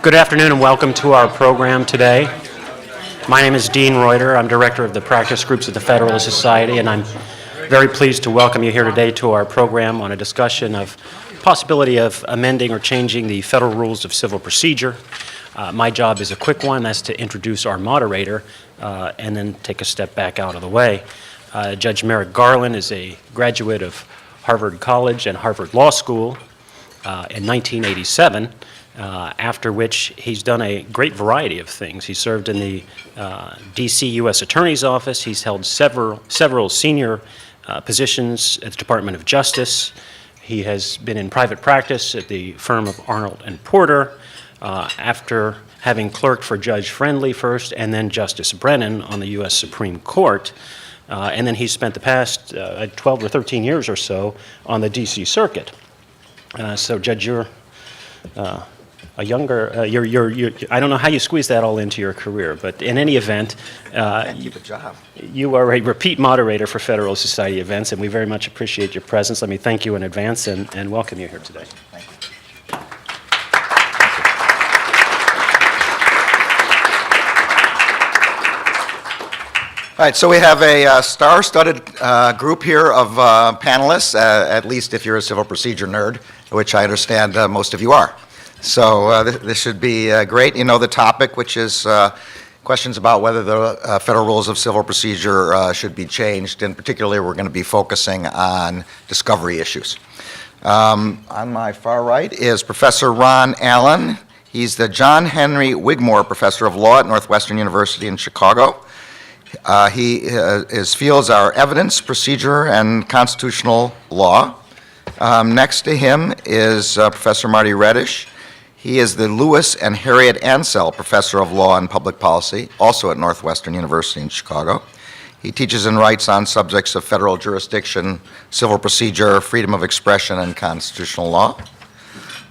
Good afternoon and welcome to our program today. My name is Dean Reuter. I'm Director of the Practice Groups at the Federalist Society, and I'm very pleased to welcome you here today to our program on a discussion of possibility of amending or changing the Federal Rules of Civil Procedure. My job is a quick one. That's to introduce our moderator and then take a step back out of the way. Judge Merrick Garland is a graduate of Harvard College and Harvard Law School in 1987, after which he's done a great variety of things. He served in the D.C. U.S. Attorney's Office. He's held several senior positions at the Department of Justice. He has been in private practice at the firm of Arnold and Porter, after having clerked for Judge Friendly first and then Justice Brennan on the U.S. Supreme Court. And then he spent the past 12 or 13 years or so on the D.C. Circuit. So, Judge, you're a younger, I don't know how you squeeze that all into your career, but in any event, keep a job. You are a repeat moderator for Federal Society events, and we very much appreciate your presence. Let me thank you in advance and welcome you here today. Thank you. All right, so we have a star-studded group here of panelists, at least if you're a civil procedure nerd, which I understand most of you are. So this should be great. You know the topic, which is questions about whether the Federal Rules of Civil Procedure should be changed, and particularly we're going to be focusing on discovery issues. On my far right is Professor Ron Allen. He's the John Henry Wigmore Professor of Law at Northwestern University in Chicago. His fields are evidence, procedure, and constitutional law. Next to him is Professor Marty Reddish. He is the Lewis and Harriet Ansell Professor of Law and Public Policy, also at Northwestern University in Chicago. He teaches and writes on subjects of federal jurisdiction, civil procedure, freedom of expression, and constitutional law.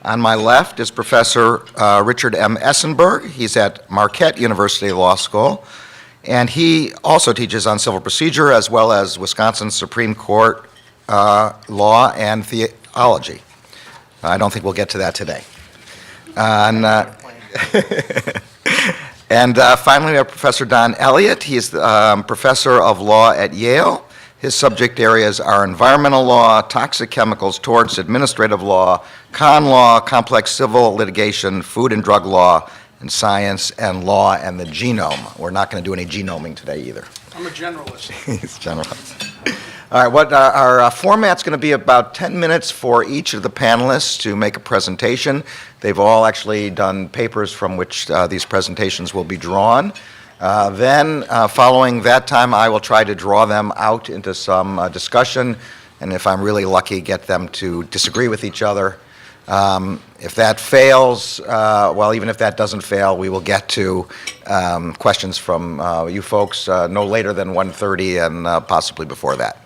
On my left is Professor Richard M. Essenberg. He's at Marquette University Law School, and he also teaches on civil procedure as well as Wisconsin Supreme Court law and theology. I don't think we'll get to that today. And finally, we have Professor Don Elliott. He is the professor of law at Yale. His subject areas are environmental law, toxic chemicals, torts, administrative law, con law, complex civil litigation, food and drug law, and science and law and the genome. We're not going to do any genoming today either. I'm a generalist. He's a generalist. All right, what our format's going to be about 10 minutes for each of the panelists to make a presentation. They've all actually done papers from which these presentations will be drawn. Then, following that time, I will try to draw them out into some discussion, and if I'm really lucky, get them to disagree with each other. If that fails, well, even if that doesn't fail, we will get to questions from you folks no later than 1:30 and possibly before that.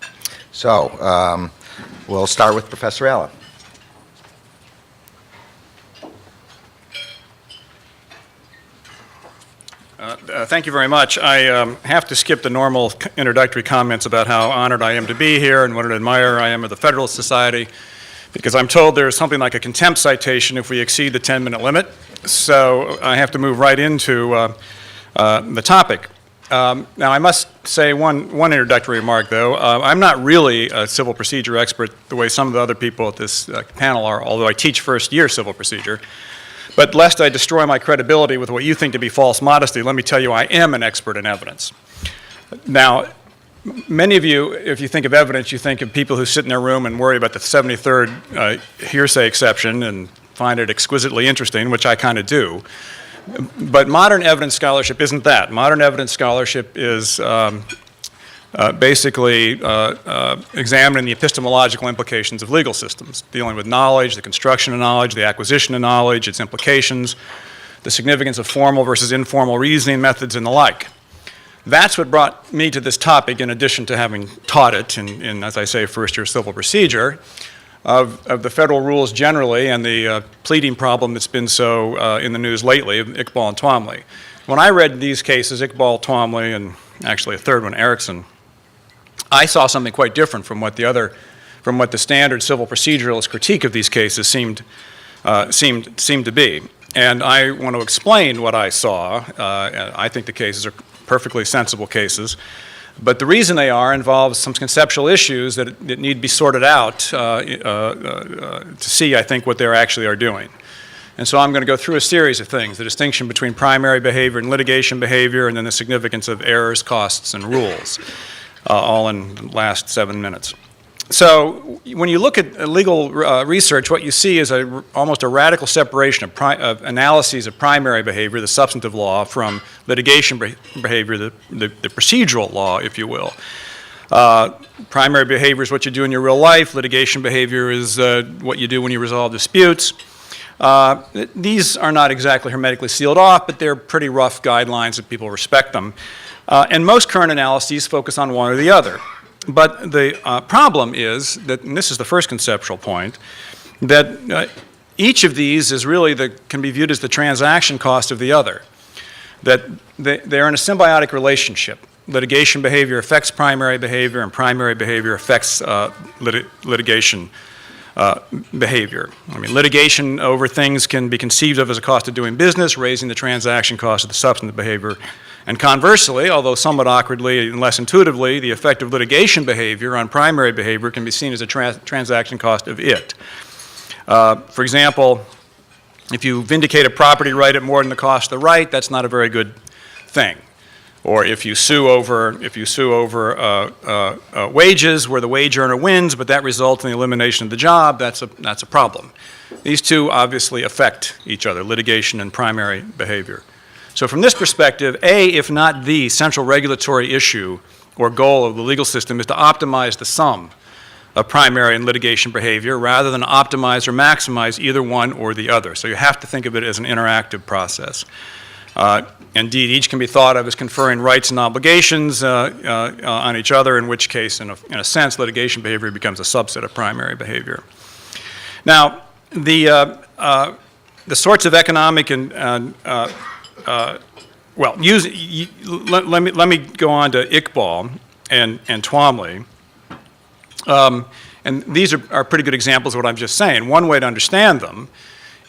So we'll start with Professor Allen. Thank you very much. I have to skip the normal introductory comments about how honored I am to be here and what an admirer I am of the Federalist Society, because I'm told there's something like a contempt citation if we exceed the 10-minute limit. So I have to move right into the topic. Now, I must say one introductory remark, though. I'm not really a civil procedure expert the way some of the other people at this panel are, although I teach first-year civil procedure. But lest I destroy my credibility with what you think to be false modesty, let me tell you I am an expert in evidence. Now, many of you, if you think of evidence, you think of people who sit in their room and worry about the 73rd hearsay exception and find it exquisitely interesting, which I kind of do. But modern evidence scholarship isn't that. Modern evidence scholarship is basically examining the epistemological implications of legal systems, dealing with knowledge, the construction of knowledge, the acquisition of knowledge, its implications, the significance of formal versus informal reasoning methods, and the like. That's what brought me to this topic, in addition to having taught it in as I say, first-year civil procedure, of the federal rules generally and the pleading problem that's been so in the news lately, of Iqbal and Twombley. When I read these cases, Iqbal, Twombley, and actually a third one, Erickson, I saw something quite different from what the standard civil proceduralist critique of these cases seemed to be. And I want to explain what I saw. I think the cases are perfectly sensible cases. But the reason they are involves some conceptual issues that need to be sorted out to see, I think, what they actually are doing. And so I'm going to go through a series of things, the distinction between primary behavior and litigation behavior, and then the significance of errors, costs, and rules, all in the last 7 minutes. So when you look at legal research, what you see is almost a radical separation of analyses of primary behavior, the substantive law, from litigation behavior, the procedural law, if you will. Primary behavior is what you do in your real life. Litigation behavior is what you do when you resolve disputes. These are not exactly hermetically sealed off, but they're pretty rough guidelines that people respect them. And most current analyses focus on one or the other. But the problem is that, and this is the first conceptual point, that each of these is really can be viewed as the transaction cost of the other. That they're in a symbiotic relationship. Litigation behavior affects primary behavior, and primary behavior affects litigation behavior. I mean, litigation over things can be conceived of as a cost of doing business, raising the transaction cost of the substantive behavior. And conversely, although somewhat awkwardly and less intuitively, the effect of litigation behavior on primary behavior can be seen as a transaction cost of it. For example, if you vindicate a property right at more than the cost of the right, that's not a very good thing. Or if you sue over wages where the wage earner wins, but that results in the elimination of the job, that's a problem. These two obviously affect each other, litigation and primary behavior. So from this perspective, if not the central regulatory issue or goal of the legal system is to optimize the sum of primary and litigation behavior rather than optimize or maximize either one or the other. So you have to think of it as an interactive process. Indeed, each can be thought of as conferring rights and obligations on each other, in which case, in a sense, litigation behavior becomes a subset of primary behavior. Now, the sorts of economic and let me go on to Iqbal and Twombley. And these are pretty good examples of what I'm just saying. One way to understand them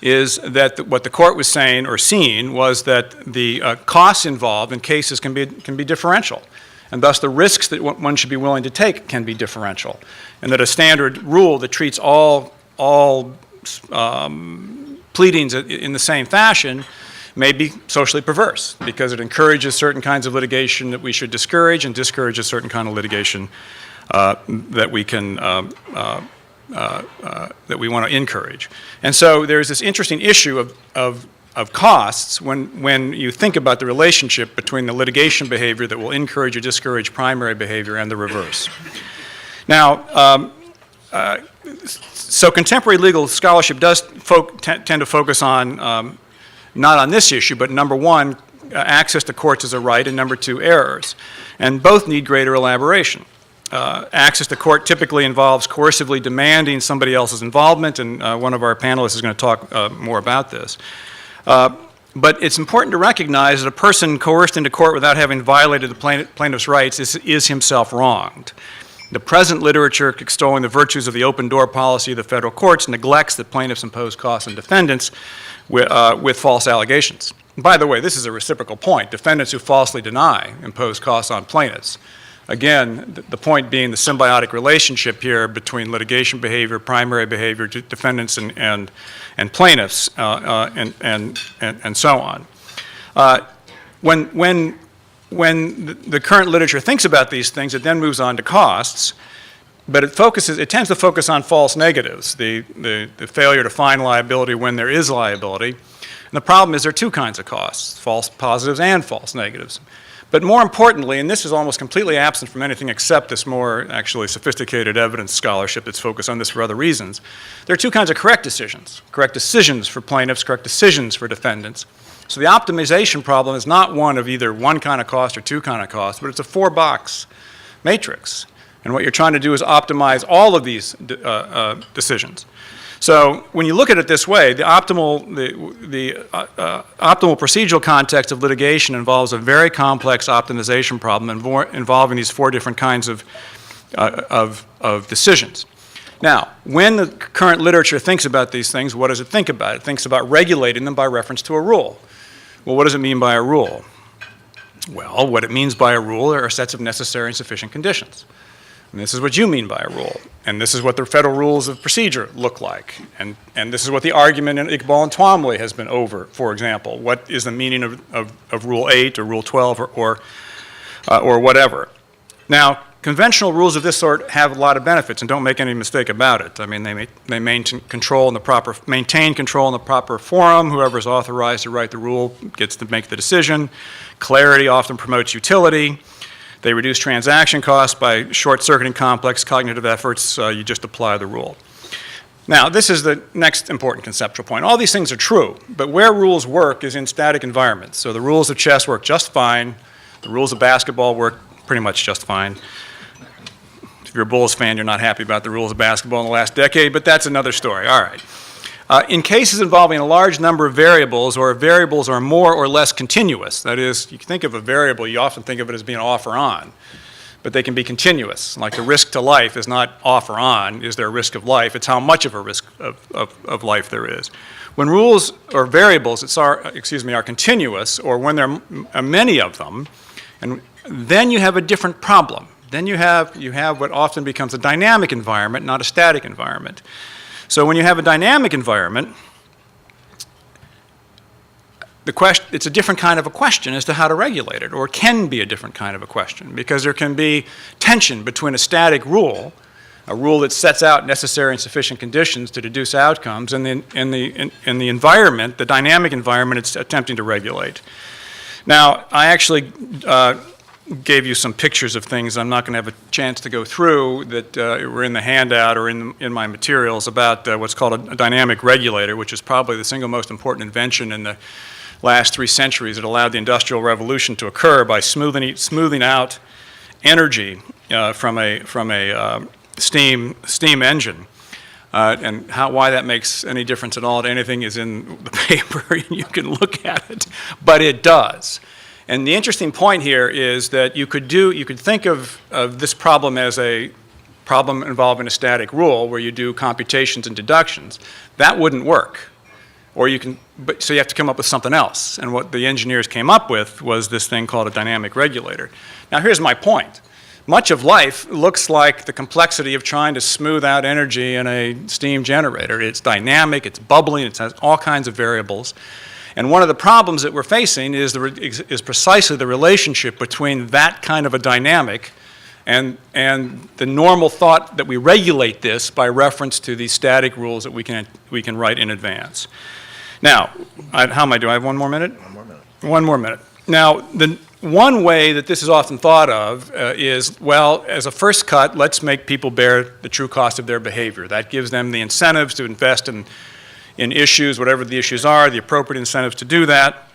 is that what the court was saying or seeing was that the costs involved in cases can be differential, and thus the risks that one should be willing to take can be differential, and that a standard rule that treats all pleadings in the same fashion may be socially perverse because it encourages certain kinds of litigation that we should discourage and discourages certain kind of litigation that we can that we want to encourage. And so there's this interesting issue of costs when you think about the relationship between the litigation behavior that will encourage or discourage primary behavior and the reverse. Now, so contemporary legal scholarship does tend to focus on not on this issue, but number one, access to courts as a right, and number two, errors. And both need greater elaboration. Access to court typically involves coercively demanding somebody else's involvement, and one of our panelists is going to talk more about this. But it's important to recognize that a person coerced into court without having violated the plaintiff's rights is himself wronged. The present literature extolling the virtues of the open door policy of the federal courts neglects that plaintiffs impose costs on defendants with false allegations. By the way, this is a reciprocal point. Defendants who falsely deny impose costs on plaintiffs. Again, the point being the symbiotic relationship here between litigation behavior, primary behavior, defendants and plaintiffs, and so on. When the current literature thinks about these things, it then moves on to costs, but it tends to focus on false negatives, the failure to find liability when there is liability. And the problem is there are two kinds of costs, false positives and false negatives. But more importantly, and this is almost completely absent from anything except this more actually sophisticated evidence scholarship that's focused on this for other reasons, there are two kinds of correct decisions for plaintiffs, correct decisions for defendants. So the optimization problem is not one of either one kind of cost or two kind of cost, but it's a four-box matrix. And what you're trying to do is optimize all of these decisions. So when you look at it this way, the optimal procedural context of litigation involves a very complex optimization problem involving these four different kinds of decisions. Now, when the current literature thinks about these things, what does it think about? It thinks about regulating them by reference to a rule. Well, what does it mean by a rule? Well, what it means by a rule are sets of necessary and sufficient conditions. And this is what you mean by a rule. And this is what the federal rules of procedure look like. And this is what the argument in Iqbal and Twombley has been over, for example. What is the meaning of Rule 8 or Rule 12 or whatever? Now, conventional rules of this sort have a lot of benefits, and don't make any mistake about it. I mean, they maintain control in the proper forum. Whoever is authorized to write the rule gets to make the decision. Clarity often promotes utility. They reduce transaction costs by short-circuiting complex cognitive efforts. You just apply the rule. Now, this is the next important conceptual point. All these things are true, but where rules work is in static environments. So the rules of chess work just fine. The rules of basketball work pretty much just fine. If you're a Bulls fan, you're not happy about the rules of basketball in the last decade, but that's another story. All right. In cases involving a large number of variables, or if variables are more or less continuous, that is, you think of a variable, you often think of it as being off or on, but they can be continuous. Like the risk to life is not off or on, is there a risk of life? It's how much of a risk of life there is. When rules or variables are continuous, or when there are many of them, and then you have a different problem. Then you have what often becomes a dynamic environment, not a static environment. So when you have a dynamic environment, it's a different kind of a question as to how to regulate it, or it can be a different kind of a question, because there can be tension between a static rule, a rule that sets out necessary and sufficient conditions to deduce outcomes, and in the environment, the dynamic environment it's attempting to regulate. Now, I actually gave you some pictures of things I'm not going to have a chance to go through that were in the handout or in my materials about what's called a dynamic regulator, which is probably the single most important invention in the last 3 centuries. It allowed the Industrial Revolution to occur by smoothing out energy from a steam engine. And why that makes any difference at all to anything is in the paper. You can look at it, but it does. And the interesting point here is that you could think of this problem as a problem involving a static rule where you do computations and deductions. That wouldn't work. So you have to come up with something else. And what the engineers came up with was this thing called a dynamic regulator. Now here's my point. Much of life looks like the complexity of trying to smooth out energy in a steam generator. It's dynamic, it's bubbling, it has all kinds of variables. And one of the problems that we're facing is precisely the relationship between that kind of a dynamic and the normal thought that we regulate this by reference to these static rules that we can write in advance. Now, how am I doing? I have 1 more minute? 1 more minute. 1 more minute. Now, the one way that this is often thought of is, well, as a first cut, let's make people bear the true cost of their behavior. That gives them the incentives to invest in issues, whatever the issues are, the appropriate incentives to do that.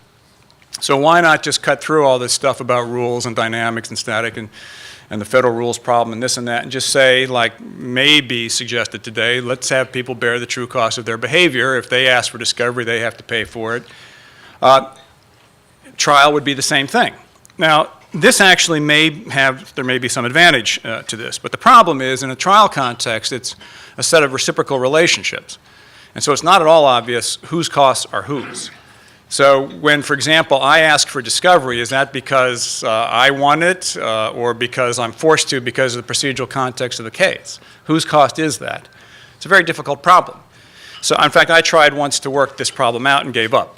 So why not just cut through all this stuff about rules and dynamics and static and the federal rules problem and this and that, and just say, like maybe suggested today, let's have people bear the true cost of their behavior. If they ask for discovery, they have to pay for it. Trial would be the same thing. Now, this actually there may be some advantage to this, but the problem is in a trial context, it's a set of reciprocal relationships. And so it's not at all obvious whose costs are whose. So when, for example, I ask for discovery, is that because I want it or because I'm forced to because of the procedural context of the case? Whose cost is that? It's a very difficult problem. So, in fact, I tried once to work this problem out and gave up.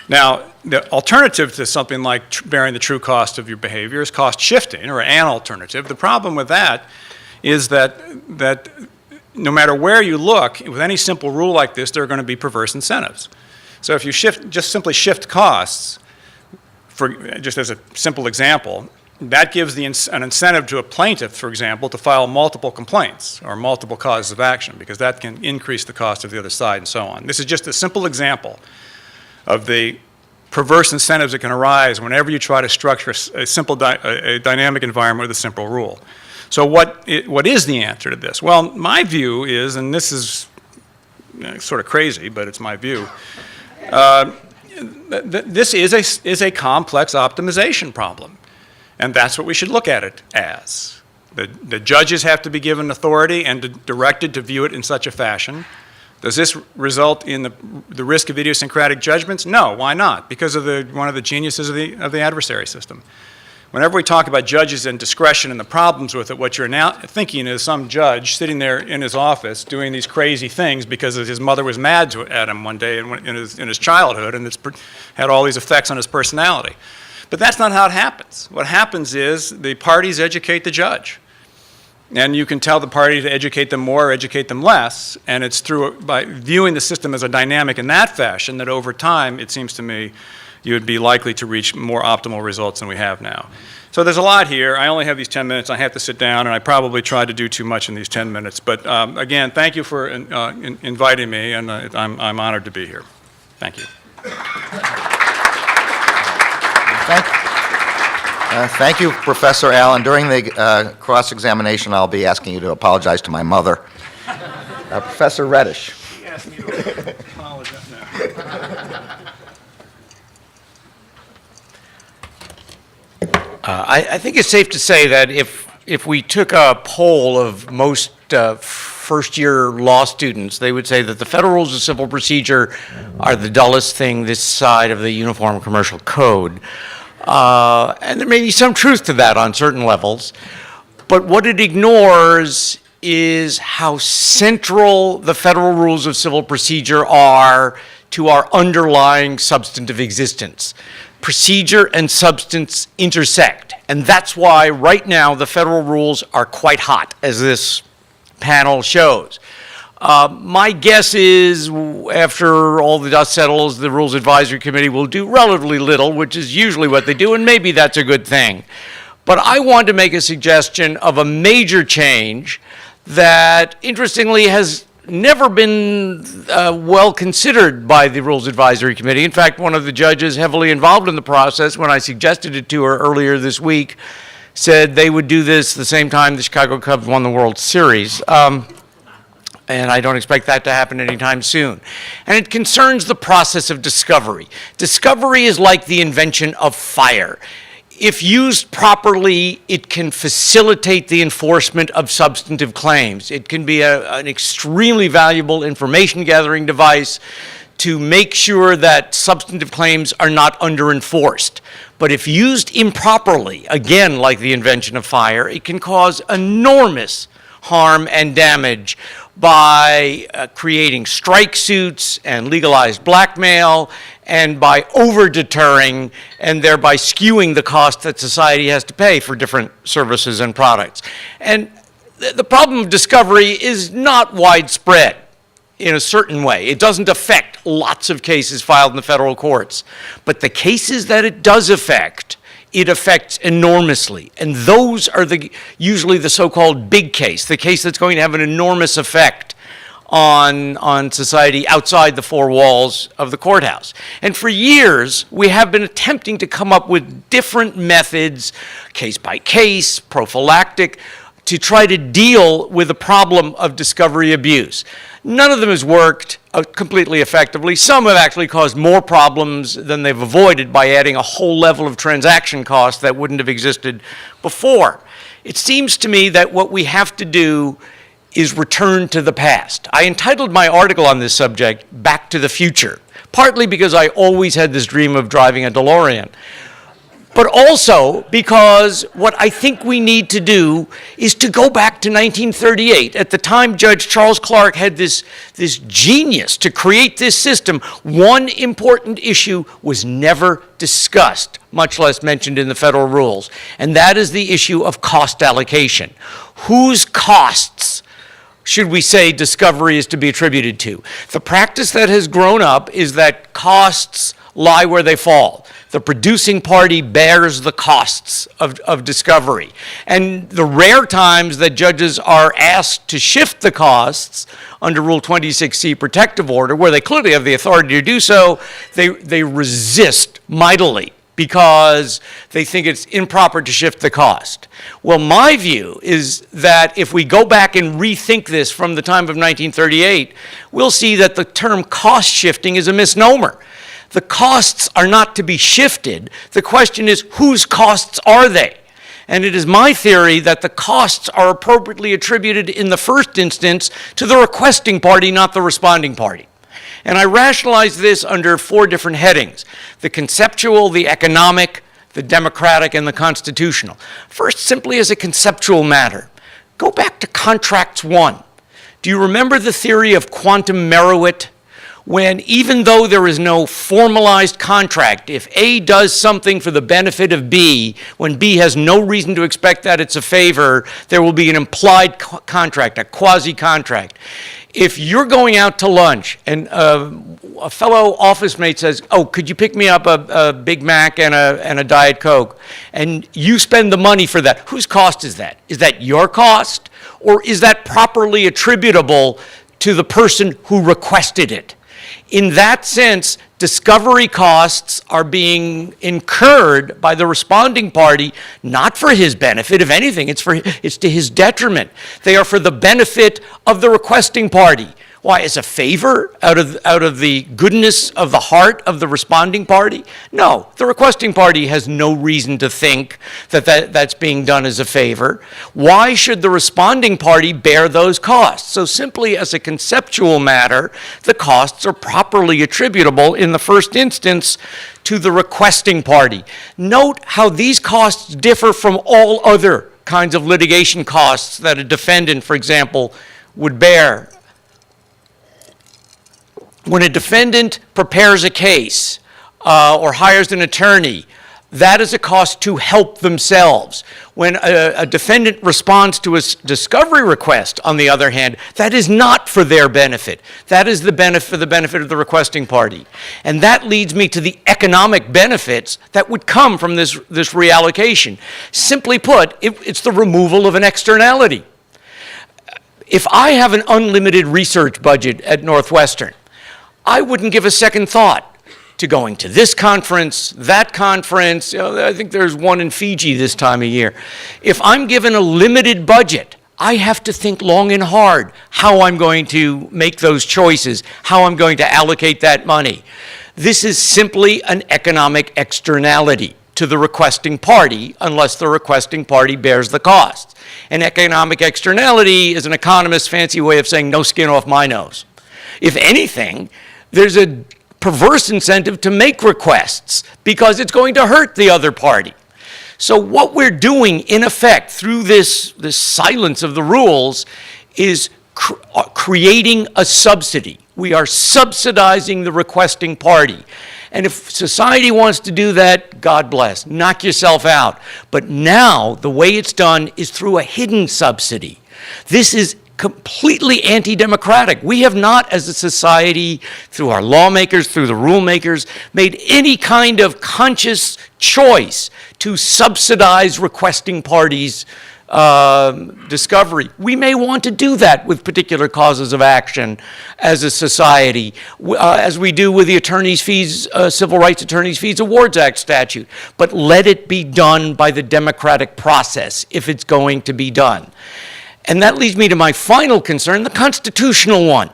Now, the alternative to something like bearing the true cost of your behavior is cost shifting, or an alternative. The problem with that is that no matter where you look, with any simple rule like this, there are going to be perverse incentives. So if you just simply shift costs, just as a simple example, that gives an incentive to a plaintiff, for example, to file multiple complaints or multiple causes of action, because that can increase the cost of the other side and so on. This is just a simple example of the perverse incentives that can arise whenever you try to structure a dynamic environment with a simple rule. So what is the answer to this? Well, my view is, and this is sort of crazy, but it's my view, this is a complex optimization problem. And that's what we should look at it as. The judges have to be given authority and directed to view it in such a fashion. Does this result in the risk of idiosyncratic judgments? No, why not? Because of one of the geniuses of the adversary system. Whenever we talk about judges and discretion and the problems with it, what you're now thinking is some judge sitting there in his office doing these crazy things because his mother was mad at him one day in his childhood, and it's had all these effects on his personality. But that's not how it happens. What happens is the parties educate the judge. And you can tell the party to educate them more or educate them less, and it's by viewing the system as a dynamic in that fashion that over time, it seems to me, you would be likely to reach more optimal results than we have now. So there's a lot here. I only have these 10 minutes. I have to sit down, and I probably tried to do too much in these 10 minutes. But again, thank you for inviting me, and I'm honored to be here. Thank you. Thank you, Professor Allen. During the cross-examination, I'll be asking you to apologize to my mother. Professor Reddish. He asked me to apologize now. I think it's safe to say that if we took a poll of most first-year law students, they would say that the Federal Rules of Civil Procedure are the dullest thing this side of the Uniform Commercial Code. And there may be some truth to that on certain levels, but what it ignores is how central the Federal Rules of Civil Procedure are to our underlying substantive existence. Procedure and substance intersect, and that's why right now the federal rules are quite hot, as this panel shows. My guess is after all the dust settles, the Rules Advisory Committee will do relatively little, which is usually what they do, and maybe that's a good thing. But I want to make a suggestion of a major change that, interestingly, has never been well considered by the Rules Advisory Committee. In fact, one of the judges heavily involved in the process, when I suggested it to her earlier this week, said they would do this the same time the Chicago Cubs won the World Series. And I don't expect that to happen anytime soon. And it concerns the process of discovery. Discovery is like the invention of fire. If used properly, it can facilitate the enforcement of substantive claims. It can be an extremely valuable information gathering device to make sure that substantive claims are not under-enforced. But if used improperly, again, like the invention of fire, it can cause enormous harm and damage by creating strike suits and legalized blackmail, and by over-deterring and thereby skewing the cost that society has to pay for different services and products. And the problem of discovery is not widespread in a certain way. It doesn't affect lots of cases filed in the federal courts. But the cases that it does affect, it affects enormously. And those are usually the so-called big case, the case that's going to have an enormous effect on society outside the four walls of the courthouse. And for years, we have been attempting to come up with different methods, case by case, prophylactic, to try to deal with the problem of discovery abuse. None of them has worked completely effectively. Some have actually caused more problems than they've avoided by adding a whole level of transaction costs that wouldn't have existed before. It seems to me that what we have to do is return to the past. I entitled my article on this subject, Back to the Future, partly because I always had this dream of driving a DeLorean, but also because what I think we need to do is to go back to 1938. At the time Judge Charles Clark had this genius to create this system, one important issue was never discussed, much less mentioned in the federal rules, and that is the issue of cost allocation. Whose costs should we say discovery is to be attributed to? The practice that has grown up is that costs lie where they fall. The producing party bears the costs of discovery. And the rare times that judges are asked to shift the costs under Rule 26C protective order, where they clearly have the authority to do so, they resist mightily because they think it's improper to shift the cost. Well, my view is that if we go back and rethink this from the time of 1938, we'll see that the term cost shifting is a misnomer. The costs are not to be shifted. The question is, whose costs are they? And it is my theory that the costs are appropriately attributed in the first instance to the requesting party, not the responding party. And I rationalize this under 4 different headings: the conceptual, the economic, the democratic, and the constitutional. First, simply as a conceptual matter, go back to Contracts 1. Do you remember the theory of quantum meruit? When even though there is no formalized contract, if A does something for the benefit of B, when B has no reason to expect that it's a favor, there will be an implied contract, a quasi-contract. If you're going out to lunch and a fellow office mate says, oh, could you pick me up a Big Mac and a Diet Coke, and you spend the money for that, whose cost is that? Is that your cost, or is that properly attributable to the person who requested it? In that sense, discovery costs are being incurred by the responding party, not for his benefit. If anything, it's to his detriment. They are for the benefit of the requesting party. Why, as a favor out of the goodness of the heart of the responding party? No, the requesting party has no reason to think that that's being done as a favor. Why should the responding party bear those costs? So simply as a conceptual matter, the costs are properly attributable in the first instance to the requesting party. Note how these costs differ from all other kinds of litigation costs that a defendant, for example, would bear. When a defendant prepares a case or hires an attorney, that is a cost to help themselves. When a defendant responds to a discovery request, on the other hand, that is not for their benefit. That is for the benefit of the requesting party. And that leads me to the economic benefits that would come from this reallocation. Simply put, it's the removal of an externality. If I have an unlimited research budget at Northwestern, I wouldn't give a second thought to going to this conference, that conference. I think there's one in Fiji this time of year. If I'm given a limited budget, I have to think long and hard how I'm going to make those choices, how I'm going to allocate that money. This is simply an economic externality to the requesting party, unless the requesting party bears the cost. An economic externality is an economist's fancy way of saying no skin off my nose. If anything, there's a perverse incentive to make requests because it's going to hurt the other party. So what we're doing, in effect, through this silence of the rules is creating a subsidy. We are subsidizing the requesting party. And if society wants to do that, God bless, knock yourself out. But now, the way it's done is through a hidden subsidy. This is completely anti-democratic. We have not, as a society, through our lawmakers, through the rule makers, made any kind of conscious choice to subsidize requesting parties' discovery. We may want to do that with particular causes of action as a society, as we do with the Attorneys' Fees, Civil Rights Attorneys' Fees Awards Act statute. But let it be done by the democratic process if it's going to be done. And that leads me to my final concern, the constitutional one.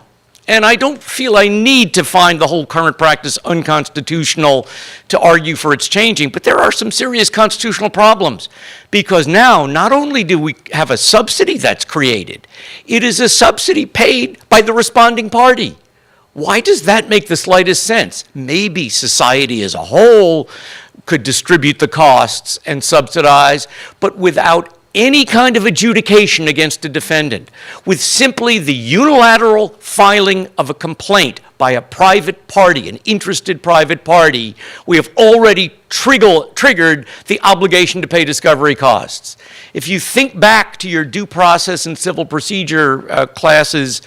And I don't feel I need to find the whole current practice unconstitutional to argue for its changing, but there are some serious constitutional problems. Because now, not only do we have a subsidy that's created, it is a subsidy paid by the responding party. Why does that make the slightest sense? Maybe society as a whole could distribute the costs and subsidize, but without any kind of adjudication against a defendant, with simply the unilateral filing of a complaint by a private party, an interested private party, we have already triggered the obligation to pay discovery costs. If you think back to your due process and civil procedure classes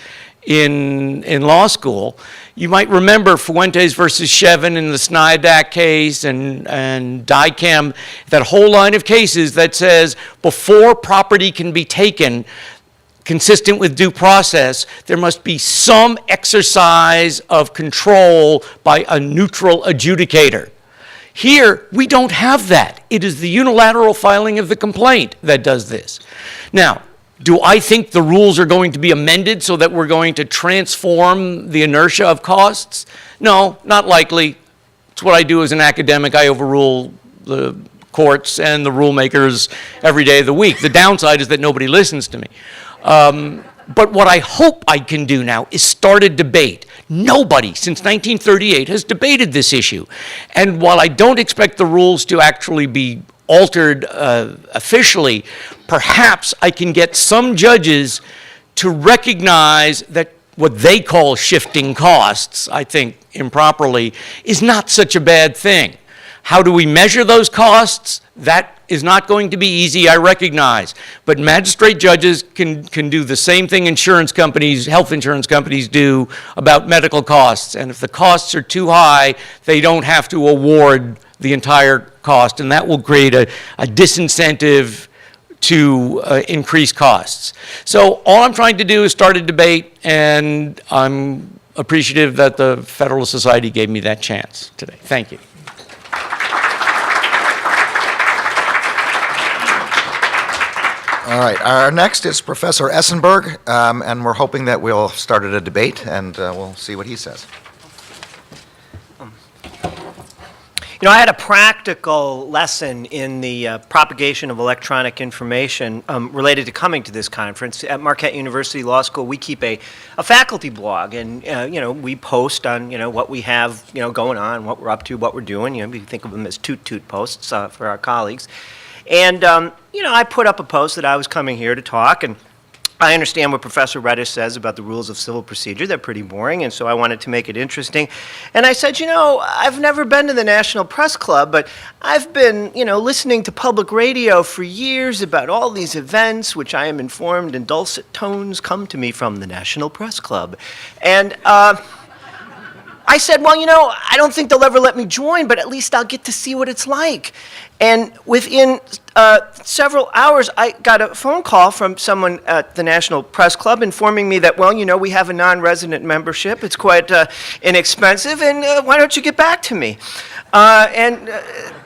in law school, you might remember Fuentes versus Shevin in the Snydak case and DICAM, that whole line of cases that says before property can be taken consistent with due process, there must be some exercise of control by a neutral adjudicator. Here, we don't have that. It is the unilateral filing of the complaint that does this. Now, do I think the rules are going to be amended so that we're going to transform the inertia of costs? No, not likely. It's what I do as an academic. I overrule the courts and the rule makers every day of the week. The downside is that nobody listens to me. But what I hope I can do now is start a debate. Nobody since 1938 has debated this issue. And while I don't expect the rules to actually be altered officially, perhaps I can get some judges to recognize that what they call shifting costs, I think improperly, is not such a bad thing. How do we measure those costs? That is not going to be easy, I recognize. But magistrate judges can do the same thing insurance companies, health insurance companies do about medical costs. And if the costs are too high, they don't have to award the entire cost. And that will create a disincentive to increase costs. So all I'm trying to do is start a debate, and I'm appreciative that the Federalist Society gave me that chance today. Thank you. All right, our next is Professor Essenberg, and we're hoping that we'll start a debate, and we'll see what he says. You know, I had a practical lesson in the propagation of electronic information related to coming to this conference. At Marquette University Law School, we keep a faculty blog, and you know, we post on what we have going on, what we're up to, what we're doing. We think of them as toot-toot posts for our colleagues. And I put up a post that I was coming here to talk, and I understand what Professor Reddish says about the rules of civil procedure. They're pretty boring, and so I wanted to make it interesting. And I said, I've never been to the National Press Club, but I've been, listening to public radio for years about all these events, which I am informed in dulcet tones come to me from the National Press Club. And I said, well, I don't think they'll ever let me join, but at least I'll get to see what it's like. And within several hours, I got a phone call from someone at the National Press Club informing me that, well, we have a non-resident membership. It's quite inexpensive, and why don't you get back to me? And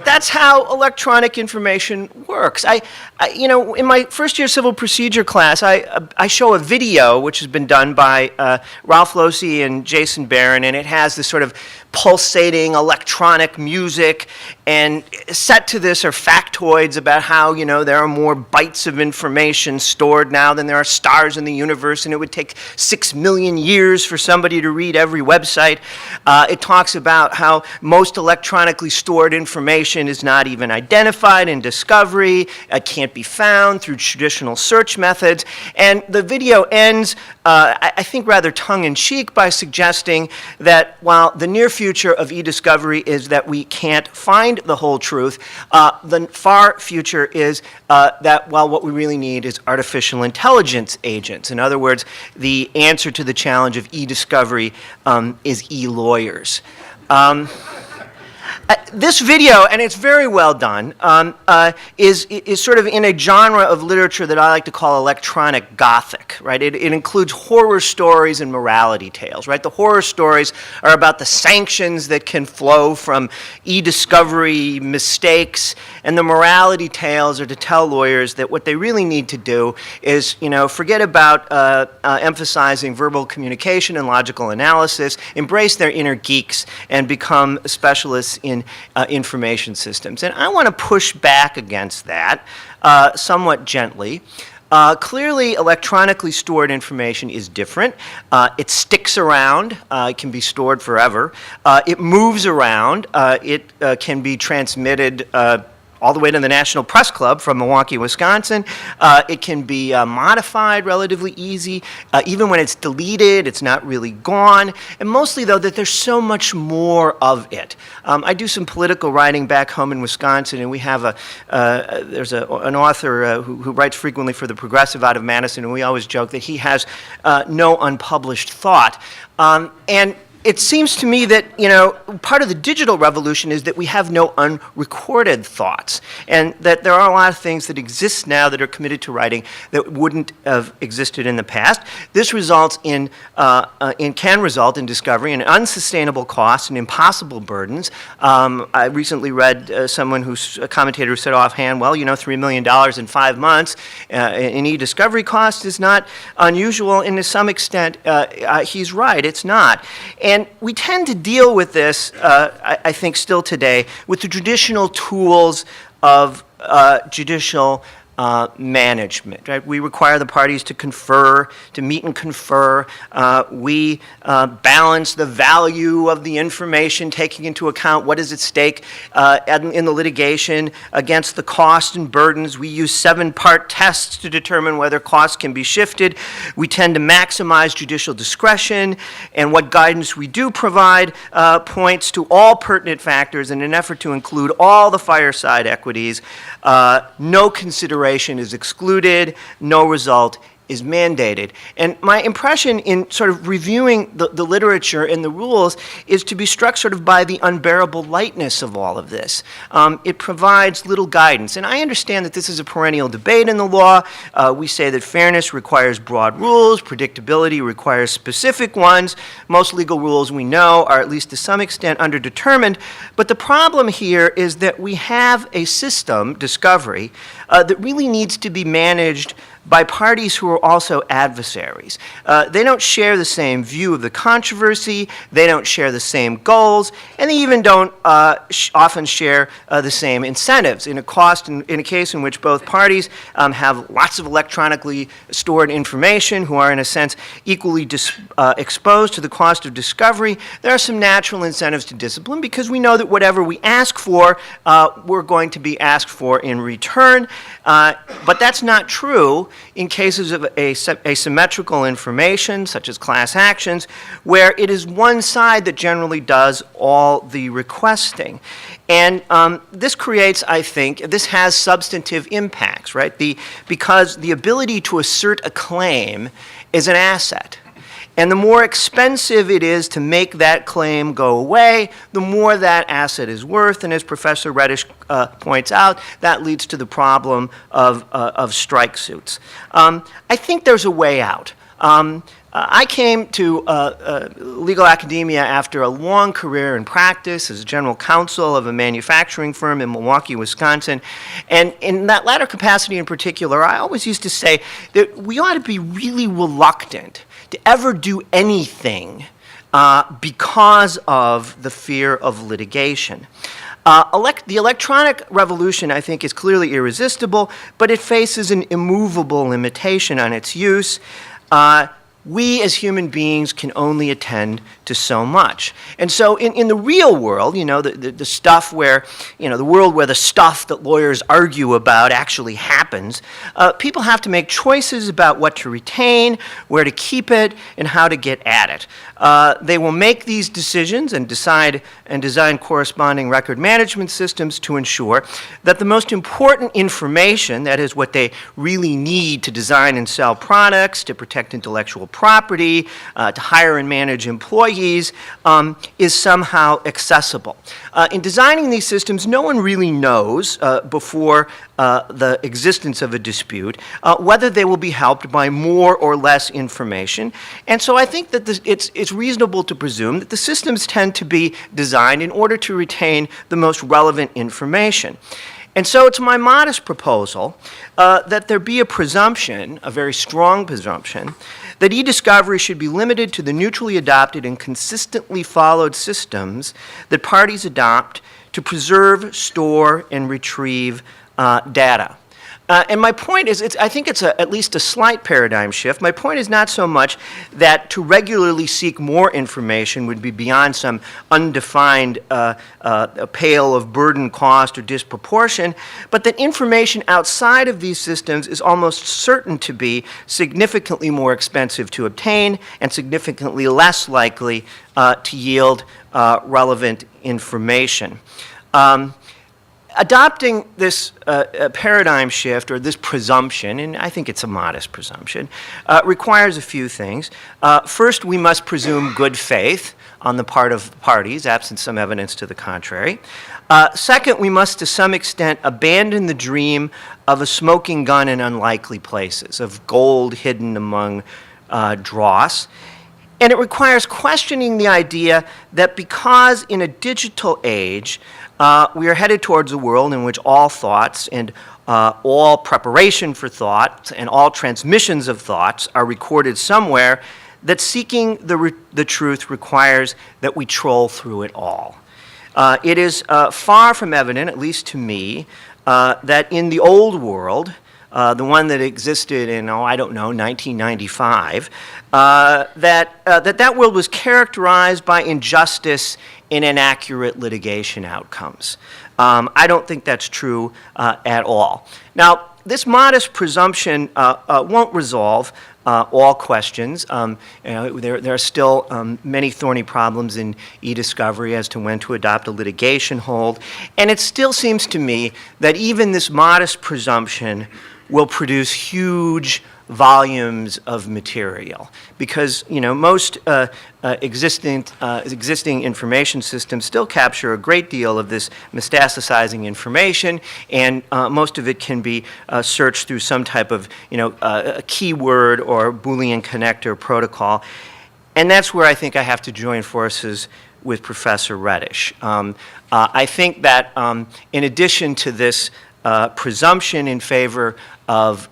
that's how electronic information works. In my first year civil procedure class, I show a video which has been done by Ralph Losey and Jason Barron, and it has this sort of pulsating electronic music, and set to this are factoids about how, there are more bytes of information stored now than there are stars in the universe, and it would take 6 million years for somebody to read every website. It talks about how most electronically stored information is not even identified in discovery, can't be found through traditional search methods, and the video ends, I think rather tongue-in-cheek, by suggesting that while the near future of EDiscovery is that we can't find the whole truth, the far future is that, well, what we really need is artificial intelligence agents. In other words, the answer to the challenge of EDiscovery is e-lawyers. This video, and it's very well done, is sort of in a genre of literature that I like to call electronic Gothic, right? It includes horror stories and morality tales, right? The horror stories are about the sanctions that can flow from e-discovery mistakes, and the morality tales are to tell lawyers that what they really need to do is, forget about emphasizing verbal communication and logical analysis, embrace their inner geeks, and become specialists in information systems. And I want to push back against that somewhat gently. Clearly, electronically stored information is different. It sticks around. It can be stored forever. It moves around. It can be transmitted all the way to the National Press Club from Milwaukee, Wisconsin. It can be modified relatively easy. Even when it's deleted, it's not really gone. And mostly, though, that there's so much more of it. I do some political writing back home in Wisconsin, and we have there's an author who writes frequently for The Progressive out of Madison, and we always joke that he has no unpublished thought. And it seems to me that, part of the digital revolution is that we have no unrecorded thoughts, and that there are a lot of things that exist now that are committed to writing that wouldn't have existed in the past. This results can result in discovery in unsustainable costs and impossible burdens. I recently read a commentator who said offhand, well, $3 million in 5 months in e-discovery cost is not unusual, and to some extent, he's right, it's not. And we tend to deal with this, I think still today, with the traditional tools of judicial management, right? We require the parties to confer, to meet and confer. We balance the value of the information, taking into account what is at stake in the litigation against the costs and burdens. We use 7-part tests to determine whether costs can be shifted. We tend to maximize judicial discretion, and what guidance we do provide points to all pertinent factors in an effort to include all the fireside equities. No consideration is excluded, no result is mandated. And my impression in sort of reviewing the literature and the rules is to be struck sort of by the unbearable lightness of all of this. It provides little guidance. And I understand that this is a perennial debate in the law. We say that fairness requires broad rules, predictability requires specific ones. Most legal rules we know are at least to some extent underdetermined. But the problem here is that we have a system, discovery, that really needs to be managed by parties who are also adversaries. They don't share the same view of the controversy, they don't share the same goals, and they even don't often share the same incentives. In a case in which both parties have lots of electronically stored information, who are in a sense equally exposed to the cost of discovery, there are some natural incentives to discipline because we know that whatever we ask for, we're going to be asked for in return. But that's not true in cases of asymmetrical information, such as class actions, where it is one side that generally does all the requesting. And this creates, I think, this has substantive impacts, right? Because the ability to assert a claim is an asset. And the more expensive it is to make that claim go away, the more that asset is worth. And as Professor Reddish points out, that leads to the problem of strike suits. I think there's a way out. I came to legal academia after a long career in practice as general counsel of a manufacturing firm in Milwaukee, Wisconsin. And in that latter capacity in particular, I always used to say that we ought to be really reluctant to ever do anything because of the fear of litigation. The electronic revolution, I think, is clearly irresistible, but it faces an immovable limitation on its use. We as human beings can only attend to so much. And so in the real world, you know, the stuff where, you know, the world where the stuff that lawyers argue about actually happens, people have to make choices about what to retain, where to keep it, and how to get at it. They will make these decisions and decide and design corresponding record management systems to ensure that the most important information, that is what they really need to design and sell products, to protect intellectual property, to hire and manage employees, is somehow accessible. In designing these systems, no one really knows before the existence of a dispute whether they will be helped by more or less information. And so I think that it's reasonable to presume that the systems tend to be designed in order to retain the most relevant information. And so it's my modest proposal that there be a presumption, a very strong presumption, that EDiscovery should be limited to the neutrally adopted and consistently followed systems that parties adopt to preserve, store, and retrieve data. And my point is, I think it's at least a slight paradigm shift. My point is not so much that to regularly seek more information would be beyond some undefined pale of burden, cost, or disproportion, but that information outside of these systems is almost certain to be significantly more expensive to obtain and significantly less likely to yield relevant information. Adopting this paradigm shift or this presumption, and I think it's a modest presumption, requires a few things. First, we must presume good faith on the part of the parties, absent some evidence to the contrary. Second, we must to some extent abandon the dream of a smoking gun in unlikely places, of gold hidden among dross. And it requires questioning the idea that because in a digital age, we are headed towards a world in which all thoughts and all preparation for thought and all transmissions of thoughts are recorded somewhere, that seeking the truth requires that we troll through it all. It is far from evident, at least to me, that in the old world, the one that existed in, 1995, that world was characterized by injustice and inaccurate litigation outcomes. I don't think that's true at all. Now, this modest presumption won't resolve all questions. There are still many thorny problems in EDiscovery as to when to adopt a litigation hold, and it still seems to me that even this modest presumption will produce huge volumes of material, because most existing information systems still capture a great deal of this metastasizing information, and most of it can be searched through some type of a keyword or Boolean connector protocol, and that's where I think I have to join forces with Professor Reddish. I think that in addition to this presumption in favor of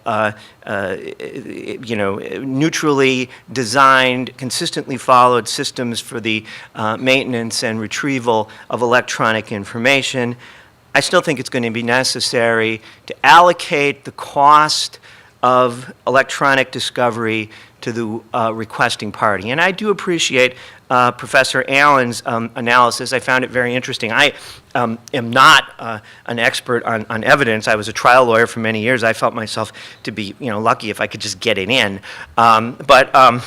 neutrally designed, consistently followed systems for the maintenance and retrieval of electronic information, I still think it's going to be necessary to allocate the cost of electronic discovery to the requesting party. And I do appreciate Professor Allen's analysis. I found it very interesting. I am not an expert on evidence. I was a trial lawyer for many years. I felt myself to be lucky if I could just get it in. But I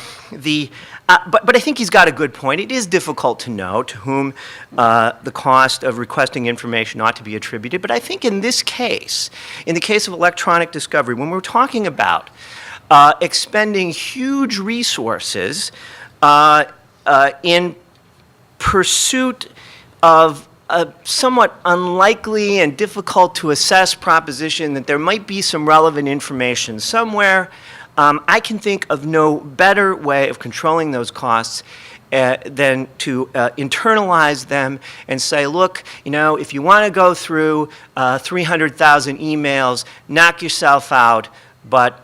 think he's got a good point. It is difficult to know to whom the cost of requesting information ought to be attributed. But I think in this case, in the case of electronic discovery, when we're talking about expending huge resources in pursuit of a somewhat unlikely and difficult to assess proposition that there might be some relevant information somewhere, I can think of no better way of controlling those costs than to internalize them and say, look, if you want to go through 300,000 emails, knock yourself out, but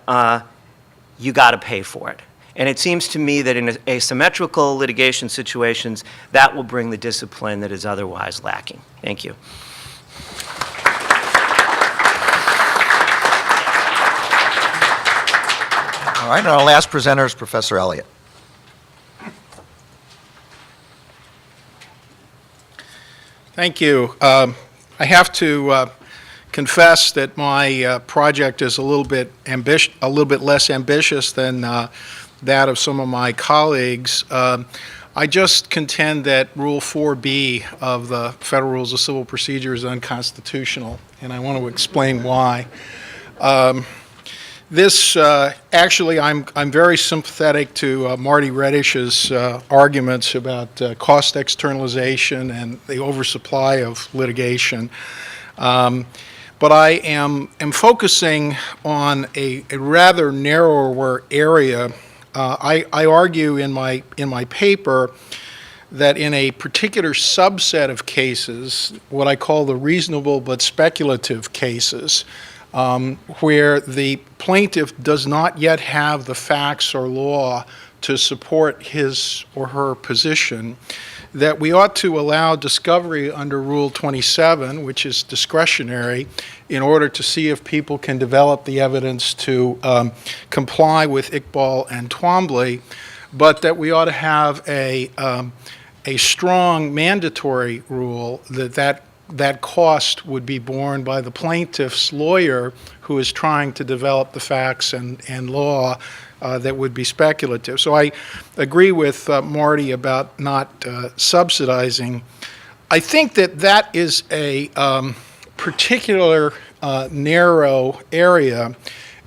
you got to pay for it. And it seems to me that in asymmetrical litigation situations, that will bring the discipline that is otherwise lacking. Thank you. All right, and our last presenter is Professor Elliott. Thank you. I have to confess that my project is a little bit less ambitious than that of some of my colleagues. I just contend that Rule 4B of the Federal Rules of Civil Procedure is unconstitutional, and I want to explain why. Actually, I'm very sympathetic to Marty Reddish's arguments about cost externalization and the oversupply of litigation. But I am focusing on a rather narrower area. I argue in my paper that in a particular subset of cases, what I call the reasonable but speculative cases, where the plaintiff does not yet have the facts or law to support his or her position, that we ought to allow discovery under Rule 27, which is discretionary, in order to see if people can develop the evidence to comply with Iqbal and Twombley, but that we ought to have a strong mandatory rule that cost would be borne by the plaintiff's lawyer who is trying to develop the facts and law that would be speculative. So I agree with Marty about not subsidizing. I think that is a particular narrow area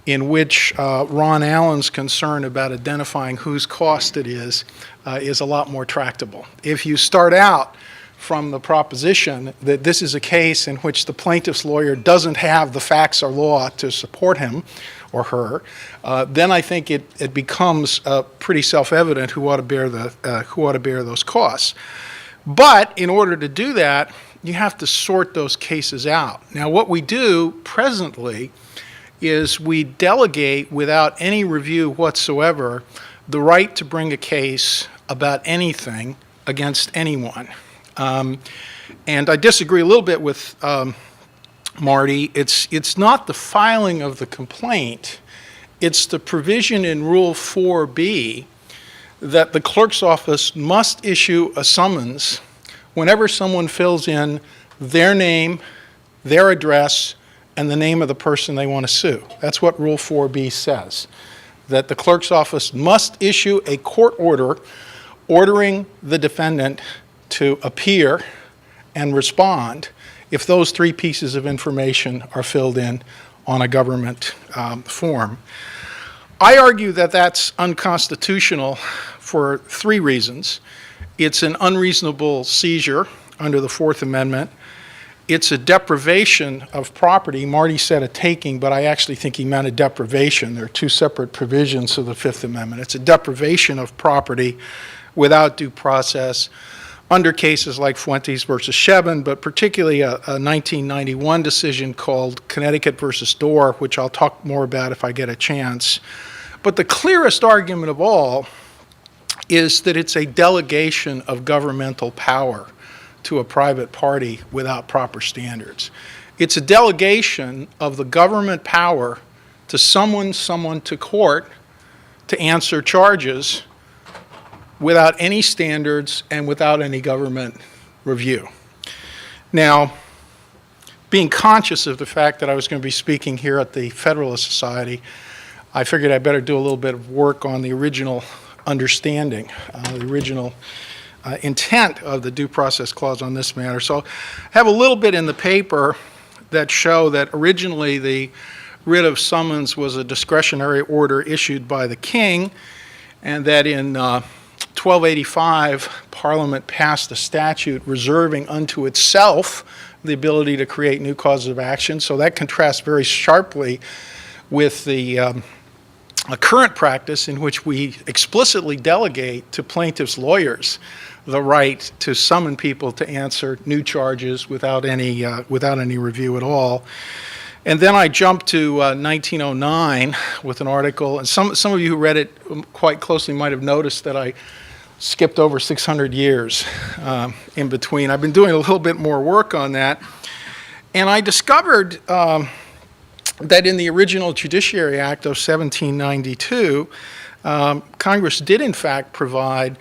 in which Ron Allen's concern about identifying whose cost it is a lot more tractable. If you start out from the proposition that this is a case in which the plaintiff's lawyer doesn't have the facts or law to support him or her, then I think it becomes pretty self-evident who ought to bear those costs. But in order to do that, you have to sort those cases out. Now, what we do presently is we delegate without any review whatsoever the right to bring a case about anything against anyone. And I disagree a little bit with Marty, it's not the filing of the complaint, it's the provision in Rule 4B that the clerk's office must issue a summons whenever someone fills in their name, their address, and the name of the person they want to sue. That's what Rule 4B says, that the clerk's office must issue a court order ordering the defendant to appear and respond if those three pieces of information are filled in on a government form. I argue that that's unconstitutional for three reasons. It's an unreasonable seizure under the Fourth Amendment. It's a deprivation of property. Marty said a taking, but I actually think he meant a deprivation. There are two separate provisions of the Fifth Amendment. It's a deprivation of property without due process under cases like Fuentes versus Shevin, but particularly a 1991 decision called Connecticut versus Dorr, which I'll talk more about if I get a chance. But the clearest argument of all is that it's a delegation of governmental power to a private party without proper standards. It's a delegation of the government power to someone to court to answer charges without any standards and without any government review. Now, being conscious of the fact that I was going to be speaking here at the Federalist Society, I figured I'd better do a little bit of work on the original understanding, the original intent of the Due Process Clause on this matter. So I have a little bit in the paper that show that originally the Writ of Summons was a discretionary order issued by the king, and that in 1285, Parliament passed a statute reserving unto itself the ability to create new causes of action. So that contrasts very sharply with the a current practice in which we explicitly delegate to plaintiffs' lawyers the right to summon people to answer new charges without any review at all. And then I jumped to 1909 with an article, and some of you who read it quite closely might have noticed that I skipped over 600 years in between. I've been doing a little bit more work on that, and I discovered that in the original Judiciary Act of 1792, Congress did in fact provide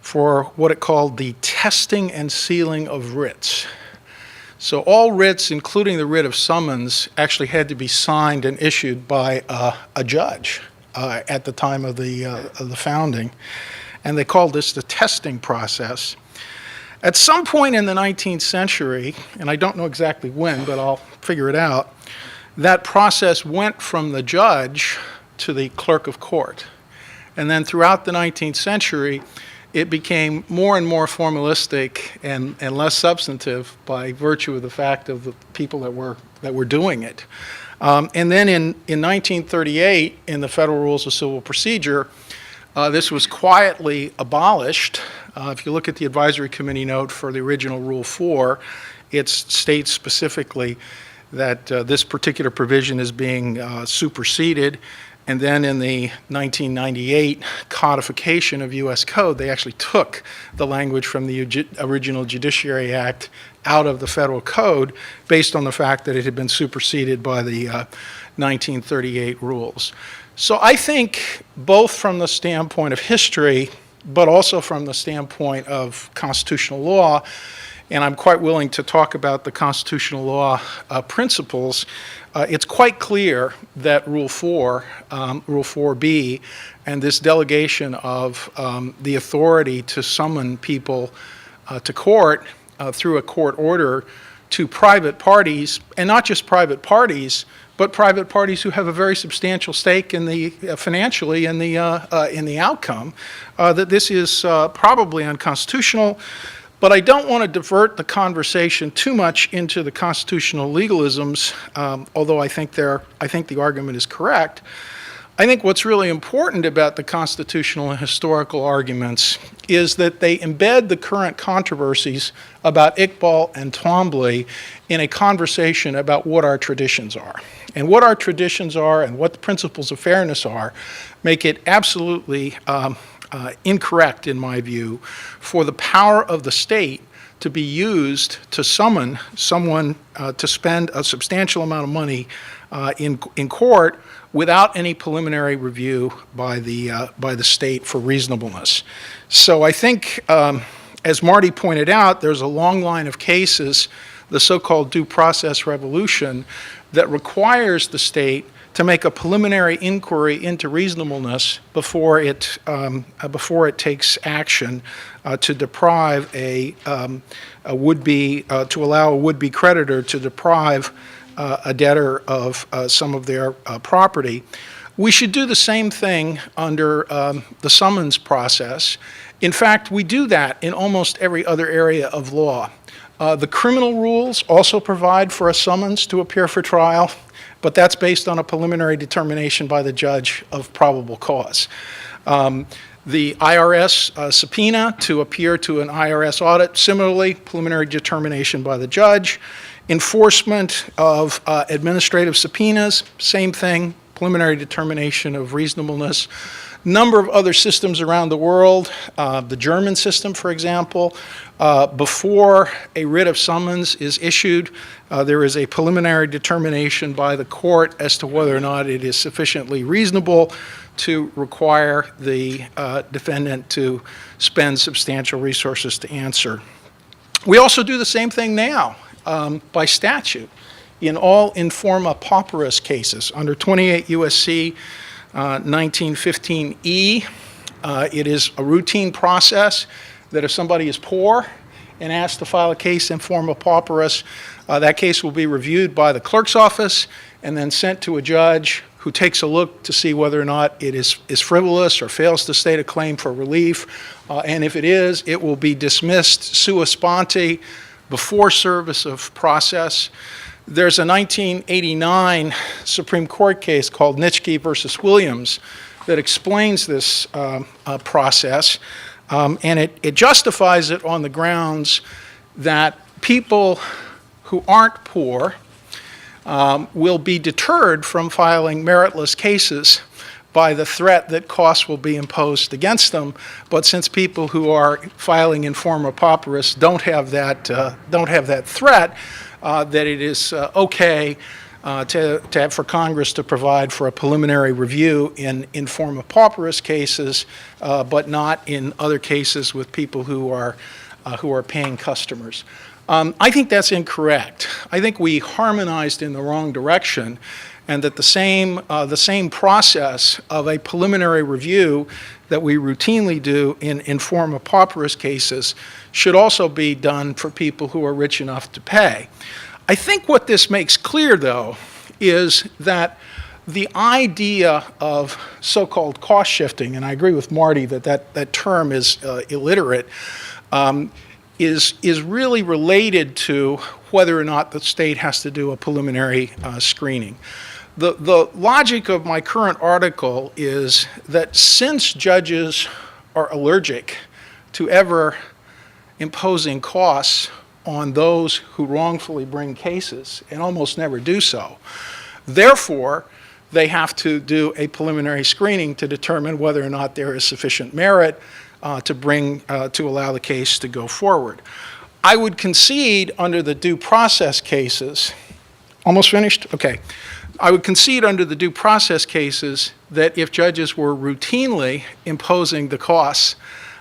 for what it called the testing and sealing of writs. So all writs, including the writ of summons, actually had to be signed and issued by a judge at the time of the founding, and they called this the testing process. At some point in the 19th century, and I don't know exactly when, but I'll figure it out, that process went from the judge to the clerk of court. And then throughout the 19th century, it became more and more formalistic and less substantive by virtue of the fact of the people that were doing it. And then in 1938, in the Federal Rules of Civil Procedure, this was quietly abolished. If you look at the advisory committee note for the original Rule 4, it states specifically that this particular provision is being superseded. And then in the 1998 codification of U.S. Code, they actually took the language from the original Judiciary Act out of the federal code based on the fact that it had been superseded by the 1938 rules. So I think both from the standpoint of history, but also from the standpoint of constitutional law, and I'm quite willing to talk about the constitutional law principles, it's quite clear that Rule 4B, and this delegation of the authority to summon people to court through a court order to private parties, and not just private parties, but private parties who have a very substantial stake in the financially in the outcome, that this is probably unconstitutional. But I don't want to divert the conversation too much into the constitutional legalisms, although I think the argument is correct. I think what's really important about the constitutional and historical arguments is that they embed the current controversies about Iqbal and Twombley in a conversation about what our traditions are. And what our traditions are and what the principles of fairness are make it absolutely incorrect, in my view, for the power of the state to be used to summon someone to spend a substantial amount of money in court without any preliminary review by the state for reasonableness. So I think, as Marty pointed out, there's a long line of cases, the so-called due process revolution, that requires the state to make a preliminary inquiry into reasonableness before it takes action to deprive a would-be to allow a would-be creditor to deprive a debtor of some of their property. We should do the same thing under the summons process. In fact, we do that in almost every other area of law. The criminal rules also provide for a summons to appear for trial, but that's based on a preliminary determination by the judge of probable cause. The IRS subpoena to appear to an IRS audit, similarly, preliminary determination by the judge. Enforcement of administrative subpoenas, same thing, preliminary determination of reasonableness. Number of other systems around the world, the German system, for example, before a writ of summons is issued, there is a preliminary determination by the court as to whether or not it is sufficiently reasonable to require the defendant to spend substantial resources to answer. We also do the same thing now by statute in all informa pauperis cases. Under 28 U.S.C. 1915E, it is a routine process that if somebody is poor and asked to file a case informa pauperis, that case will be reviewed by the clerk's office and then sent to a judge who takes a look to see whether or not it is frivolous or fails to state a claim for relief. And if it is, it will be dismissed sua sponte before service of process. There's a 1989 Supreme Court case called Nitschke versus Williams that explains this process, and it justifies it on the grounds that people who aren't poor will be deterred from filing meritless cases by the threat that costs will be imposed against them. But since people who are filing informa pauperis don't have that threat, that it is okay for Congress to provide for a preliminary review in informa pauperis cases, but not in other cases with people who are paying customers. I think that's incorrect. I think we harmonized in the wrong direction, and that the same process of a preliminary review that we routinely do in informa pauperis cases should also be done for people who are rich enough to pay. I think what this makes clear, though, is that the idea of so-called cost shifting, and I agree with Marty that term is illiterate, is really related to whether or not the state has to do a preliminary screening. The logic of my current article is that since judges are allergic to ever imposing costs on those who wrongfully bring cases and almost never do so, therefore they have to do a preliminary screening to determine whether or not there is sufficient merit to allow the case to go forward. I would concede under the due process cases, almost finished? Okay. I would concede under the due process cases that if judges were routinely imposing the costs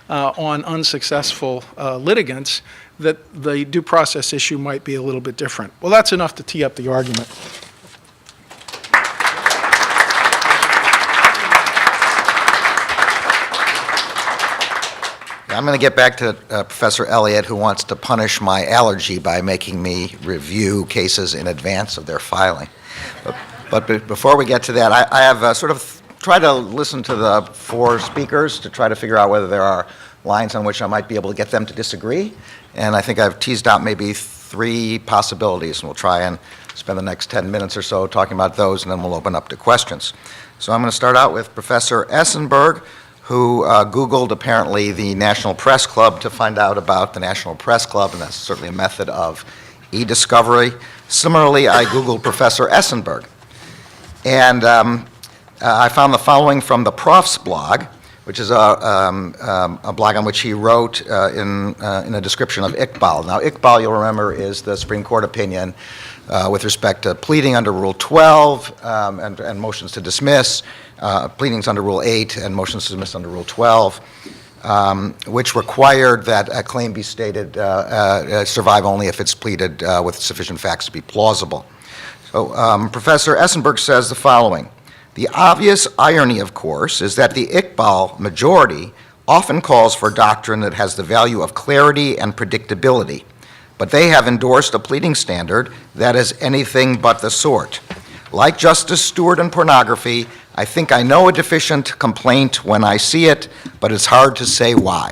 on unsuccessful litigants, that the due process issue might be a little bit different. Well, that's enough to tee up the argument. I'm going to get back to Professor Elliott, who wants to punish my allergy by making me review cases in advance of their filing. But before we get to that, I have sort of tried to listen to the four speakers to try to figure out whether there are lines on which I might be able to get them to disagree. And I think I've teased out maybe three possibilities, and we'll try and spend the next 10 minutes or so talking about those, and then we'll open up to questions. So I'm going to start out with Professor Essenberg, who Googled apparently the National Press Club to find out about the National Press Club, and that's certainly a method of EDiscovery. Similarly, I Googled Professor Essenberg, and I found the following from the Prof's blog, which is a blog on which he wrote in a description of Iqbal. Now, Iqbal, you'll remember, is the Supreme Court opinion with respect to pleading under Rule 12 and motions to dismiss, pleadings under Rule 8 and motions to dismiss under Rule 12, which required that a claim be stated, survive only if it's pleaded with sufficient facts to be plausible. So Professor Essenberg says the following: the obvious irony, of course, is that the Iqbal majority often calls for doctrine that has the value of clarity and predictability, but they have endorsed a pleading standard that is anything but the sort. Like Justice Stewart in pornography, I think I know a deficient complaint when I see it, but it's hard to say why.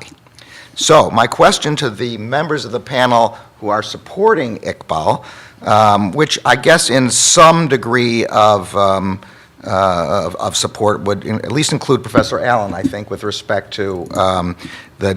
So my question to the members of the panel who are supporting Iqbal, which I guess in some degree of support would at least include Professor Allen, I think, with respect to the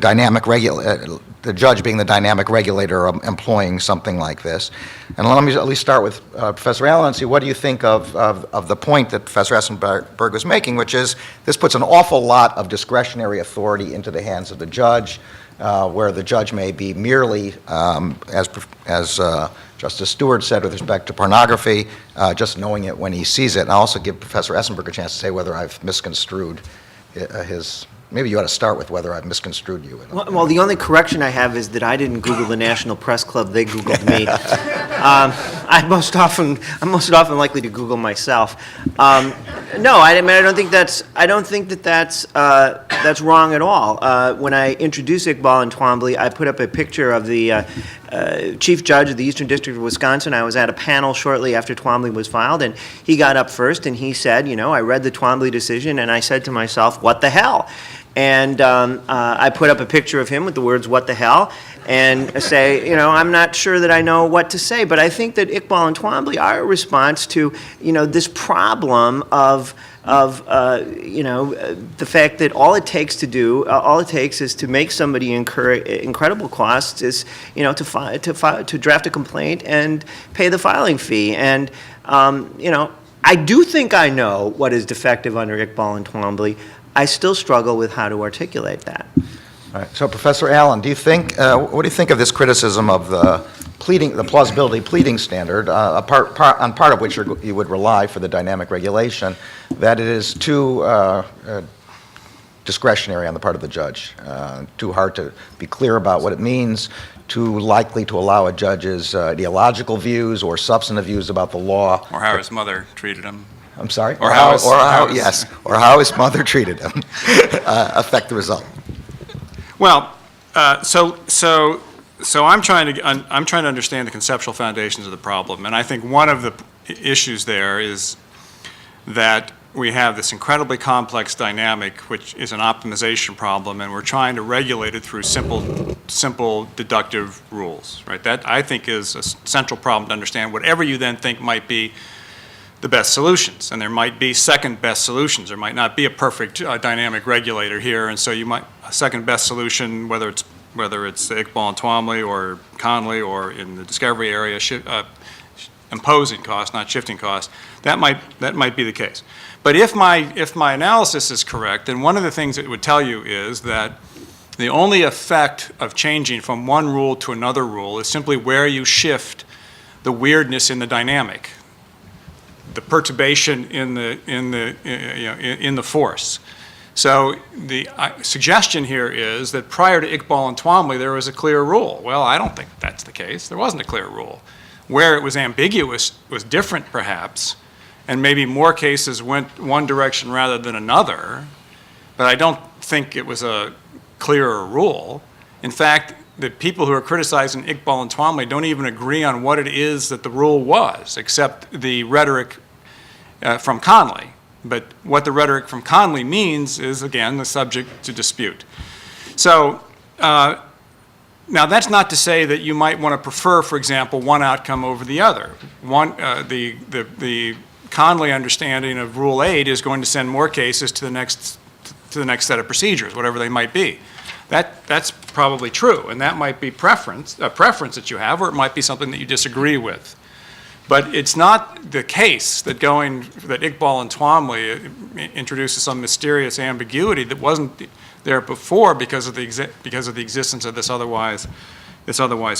judge being the dynamic regulator employing something like this. And let me at least start with Professor Allen and see what do you think of the point that Professor Essenberg was making, which is this puts an awful lot of discretionary authority into the hands of the judge, where the judge may be merely, as Justice Stewart said with respect to pornography, just knowing it when he sees it. And I'll also give Professor Essenberg a chance to say whether I've misconstrued his. Maybe you ought to start with whether I've misconstrued you. Well, the only correction I have is that I didn't Google the National Press Club; they Googled me. I'm most often likely to Google myself. No, I mean I don't think that's wrong at all. When I introduced Iqbal and Twombley, I put up a picture of the Chief Judge of the Eastern District of Wisconsin. I was at a panel shortly after Twombley was filed, and he got up first and he said, I read the Twombley decision and I said to myself, what the hell? And I put up a picture of him with the words, what the hell? And say, I'm not sure that I know what to say, but I think that Iqbal and Twombley are a response to, this problem of the fact that all it takes is to make somebody incur incredible costs is, to draft a complaint and pay the filing fee. And, I do think I know what is defective under Iqbal and Twombley. I still struggle with how to articulate that. All right. So, Professor Allen, what do you think of this criticism of the plausibility pleading standard, on part of which you would rely for the dynamic regulation, that it is too discretionary on the part of the judge, too hard to be clear about what it means, too likely to allow a judge's ideological views or substantive views about the law, Or how his mother treated him. I'm sorry, or how his mother treated him affect the result. Well, so I'm trying to understand the conceptual foundations of the problem, and I think one of the issues there is that we have this incredibly complex dynamic, which is an optimization problem, and we're trying to regulate it through simple deductive rules, right? That, I think, is a central problem to understand, whatever you then think might be the best solutions. And there might be second best solutions. There might not be a perfect dynamic regulator here, and so you might, a second best solution, whether it's Iqbal and Twombley or Conley or in the discovery area, imposing cost, not shifting cost, that might be the case. But if my analysis is correct, then one of the things it would tell you is that the only effect of changing from one rule to another rule is simply where you shift the weirdness in the dynamic, the perturbation in the force. So the suggestion here is that prior to Iqbal and Twombley, there was a clear rule. Well, I don't think that's the case. There wasn't a clear rule. Where it was ambiguous was different, perhaps, and maybe more cases went one direction rather than another, but I don't think it was a clearer rule. In fact, the people who are criticizing Iqbal and Twombley don't even agree on what it is that the rule was, except the rhetoric from Conley. But what the rhetoric from Conley means is, again, the subject to dispute. So now that's not to say that you might want to prefer, for example, one outcome over the other. The Conley understanding of Rule 8 is going to send more cases to the next set of procedures, whatever they might be. That's probably true, and that might be a preference that you have, or it might be something that you disagree with. But it's not the case that Iqbal and Twombley introduces some mysterious ambiguity that wasn't there before because of the existence of this otherwise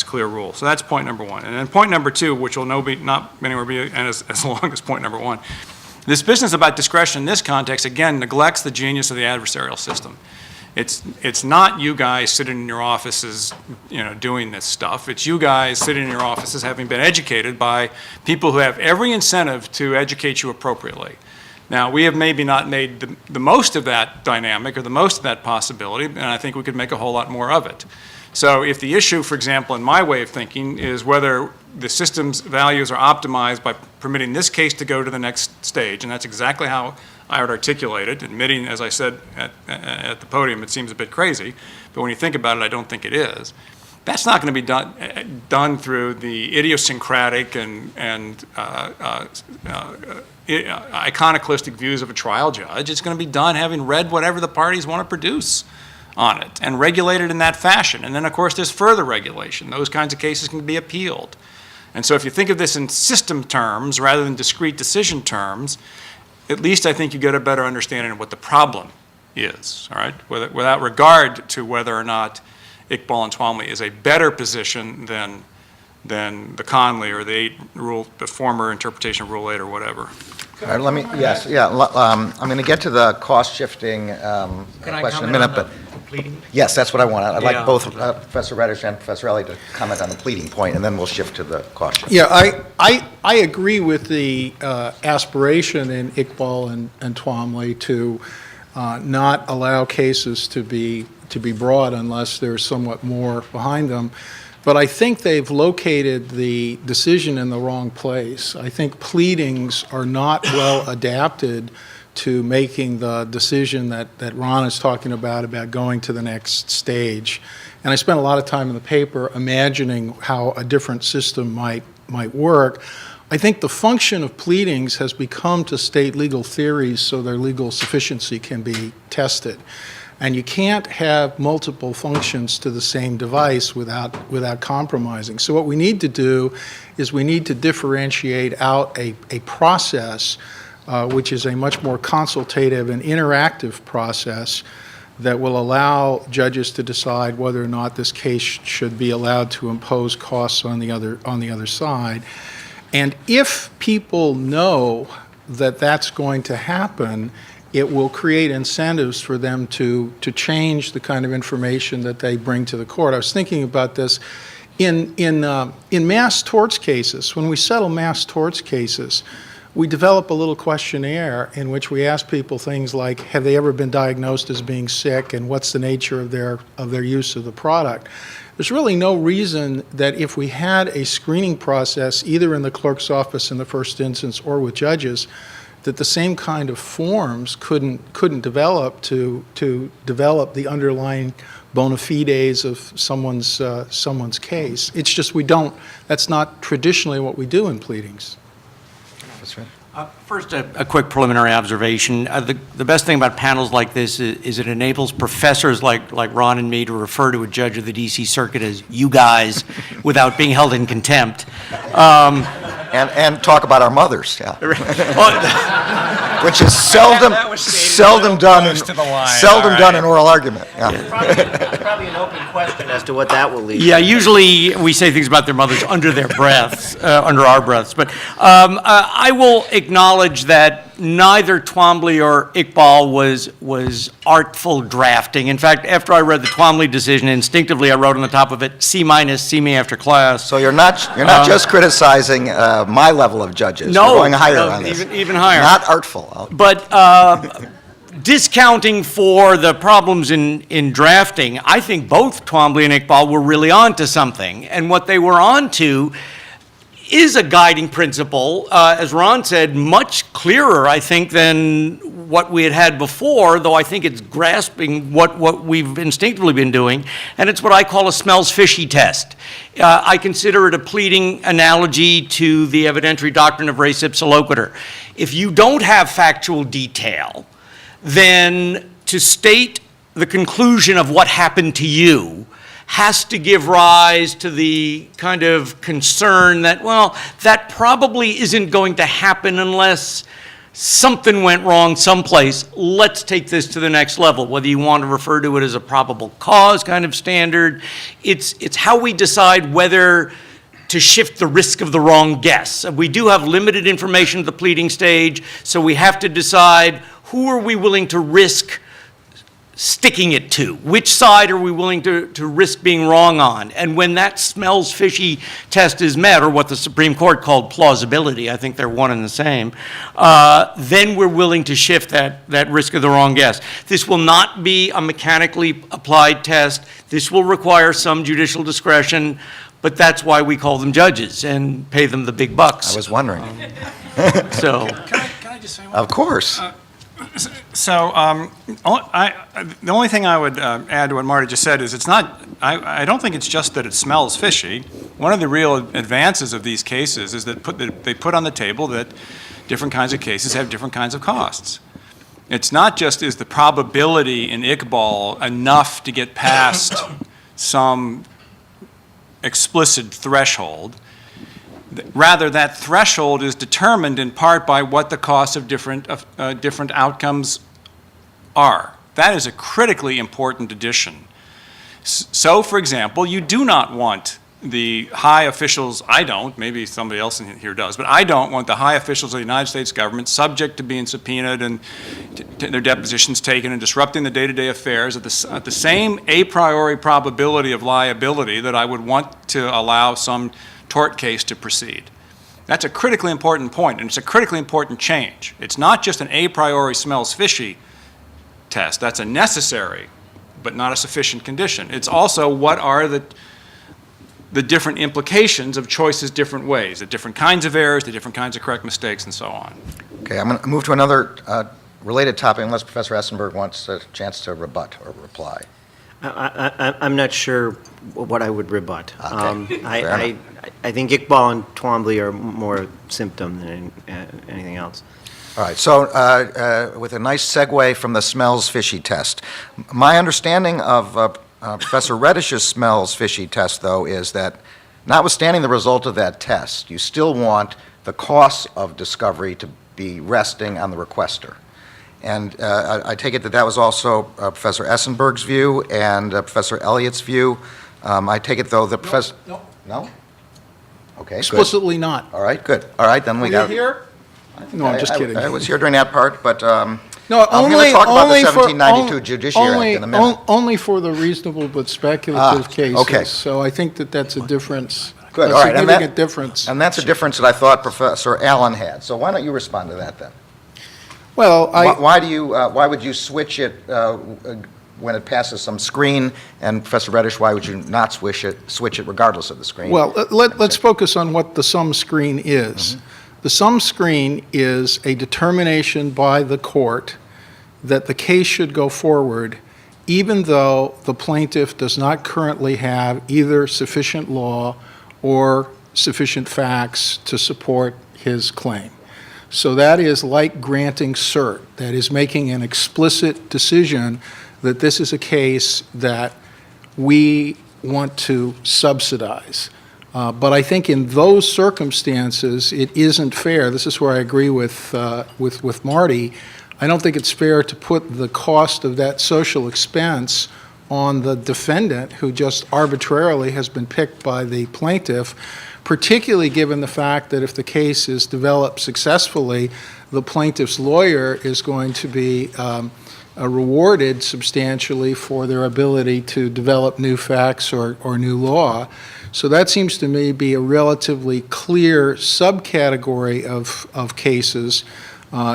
clear rule. So that's point number one. And then point number two, which will not anywhere be as long as point number one, this business about discretion in this context, again, neglects the genius of the adversarial system. It's not you guys sitting in your offices, doing this stuff. It's you guys sitting in your offices having been educated by people who have every incentive to educate you appropriately. Now, we have maybe not made the most of that dynamic or the most of that possibility, and I think we could make a whole lot more of it. So if the issue, for example, in my way of thinking, is whether the system's values are optimized by permitting this case to go to the next stage, and that's exactly how I would articulate it, admitting, as I said at the podium, it seems a bit crazy, but when you think about it, I don't think it is. That's not going to be done through the idiosyncratic and iconoclastic views of a trial judge. It's going to be done having read whatever the parties want to produce on it and regulated in that fashion. And then, of course, there's further regulation. Those kinds of cases can be appealed. And so if you think of this in system terms rather than discrete decision terms, at least I think you get a better understanding of what the problem is, all right? Without regard to whether or not Iqbal and Twombley is a better position than the Conley or the former interpretation of Rule 8 or whatever. All right, I'm going to get to the cost shifting question in a minute, but yes, that's what I want. I'd like both Professor Reddish and Professor Ellie to comment on the pleading point, and then we'll shift to the cost shifting. Yeah, I agree with the aspiration in Iqbal and Twombley to not allow cases to be brought unless there's somewhat more behind them. But I think they've located the decision in the wrong place. I think pleadings are not well adapted to making the decision that Ron is talking about going to the next stage. And I spent a lot of time in the paper imagining how a different system might work. I think the function of pleadings has become to state legal theories so their legal sufficiency can be tested. And you can't have multiple functions to the same device without compromising. So what we need to do is we need to differentiate out a process which is a much more consultative and interactive process that will allow judges to decide whether or not this case should be allowed to impose costs on the other side. And if people know that that's going to happen, it will create incentives for them to change the kind of information that they bring to the court. I was thinking about this in mass torts cases. When we settle mass torts cases, we develop a little questionnaire in which we ask people things like, have they ever been diagnosed as being sick, and what's the nature of their use of the product? There's really no reason that if we had a screening process, either in the clerk's office in the first instance or with judges, that the same kind of forms couldn't develop to develop the underlying bona fides of someone's case. It's just that's not traditionally what we do in pleadings. That's right. First, a quick preliminary observation. The best thing about panels like this is it enables professors like Ron and me to refer to a judge of the D.C. Circuit as "you guys" without being held in contempt. And talk about our mothers, yeah. Which is seldom done in oral argument. Yeah. Probably an open question as to what that will lead. Yeah, usually we say things about their mothers under their breaths, under our breaths. But I will acknowledge that neither Twombley or Iqbal was artful drafting. In fact, after I read the Twombley decision, instinctively I wrote on the top of it, C-, see me after class. So you're not just criticizing my level of judges. No, you're going higher on this. Even higher. Not artful. But discounting for the problems in drafting, I think both Twombley and Iqbal were really onto something. And what they were onto is a guiding principle, as Ron said, much clearer, I think, than what we had before, though I think it's grasping what we've instinctively been doing, and it's what I call a smells fishy test. I consider it a pleading analogy to the evidentiary doctrine of res ipsa loquitur. If you don't have factual detail, then to state the conclusion of what happened to you has to give rise to the kind of concern that, well, that probably isn't going to happen unless something went wrong someplace. Let's take this to the next level. Whether you want to refer to it as a probable cause kind of standard, it's how we decide whether to shift the risk of the wrong guess. We do have limited information at the pleading stage, so we have to decide who are we willing to risk sticking it to? Which side are we willing to risk being wrong on? And when that smells fishy test is met, or what the Supreme Court called plausibility, I think they're one and the same, then we're willing to shift that risk of the wrong guess. This will not be a mechanically applied test. This will require some judicial discretion, but that's why we call them judges and pay them the big bucks. I was wondering. So, Can I just say one? Of course. So the only thing I would add to what Marty just said is it's not, I don't think it's just that it smells fishy. One of the real advances of these cases is that they put on the table that different kinds of cases have different kinds of costs. It's not just is the probability in Iqbal enough to get past some explicit threshold. Rather, that threshold is determined in part by what the costs of different outcomes are. That is a critically important addition. So, for example, you do not want the high officials, I don't, maybe somebody else in here does, but I don't want the high officials of the United States government subject to being subpoenaed and their depositions taken and disrupting the day-to-day affairs at the same a priori probability of liability that I would want to allow some tort case to proceed. That's a critically important point, and it's a critically important change. It's not just an a priori smells fishy test. That's a necessary but not a sufficient condition. It's also what are the different implications of choices different ways, the different kinds of errors, the different kinds of correct mistakes, and so on. Okay, I'm going to move to another related topic unless Professor Essenberg wants a chance to rebut or reply. I'm not sure what I would rebut. Okay, I think Iqbal and Twombley are more symptom than anything else. All right, so with a nice segue from the smells fishy test, my understanding of Professor Reddish's smells fishy test, though, is that notwithstanding the result of that test, you still want the costs of discovery to be resting on the requester. And I take it that that was also Professor Essenberg's view and Professor Elliott's view. I take it, though, that Professor... No? Okay, Explicitly not. All right, good. All right, then we Were got... you here? No, I'm just kidding. I was here during that part, but No, I'm going to talk about the 1792 Judiciary Act in a minute. Only for the reasonable but speculative cases. okay. So I think that that's a difference. Good, A all right. significant difference. And that's a difference that I thought Professor Allen had. So why don't you respond to that, then? Well, Why would you switch it when it passes some screen? And Professor Reddish, why would you not switch it regardless of the screen? Well, let's focus on what the sum screen is. Mm-hmm. The sum screen is a determination by the court that the case should go forward even though the plaintiff does not currently have either sufficient law or sufficient facts to support his claim. So that is like granting cert. That is making an explicit decision that this is a case that we want to subsidize. But I think in those circumstances, it isn't fair. This is where I agree with Marty. I don't think it's fair to put the cost of that social expense on the defendant who just arbitrarily has been picked by the plaintiff, particularly given the fact that if the case is developed successfully, the plaintiff's lawyer is going to be rewarded substantially for their ability to develop new facts or new law. So that seems to me be a relatively clear subcategory of cases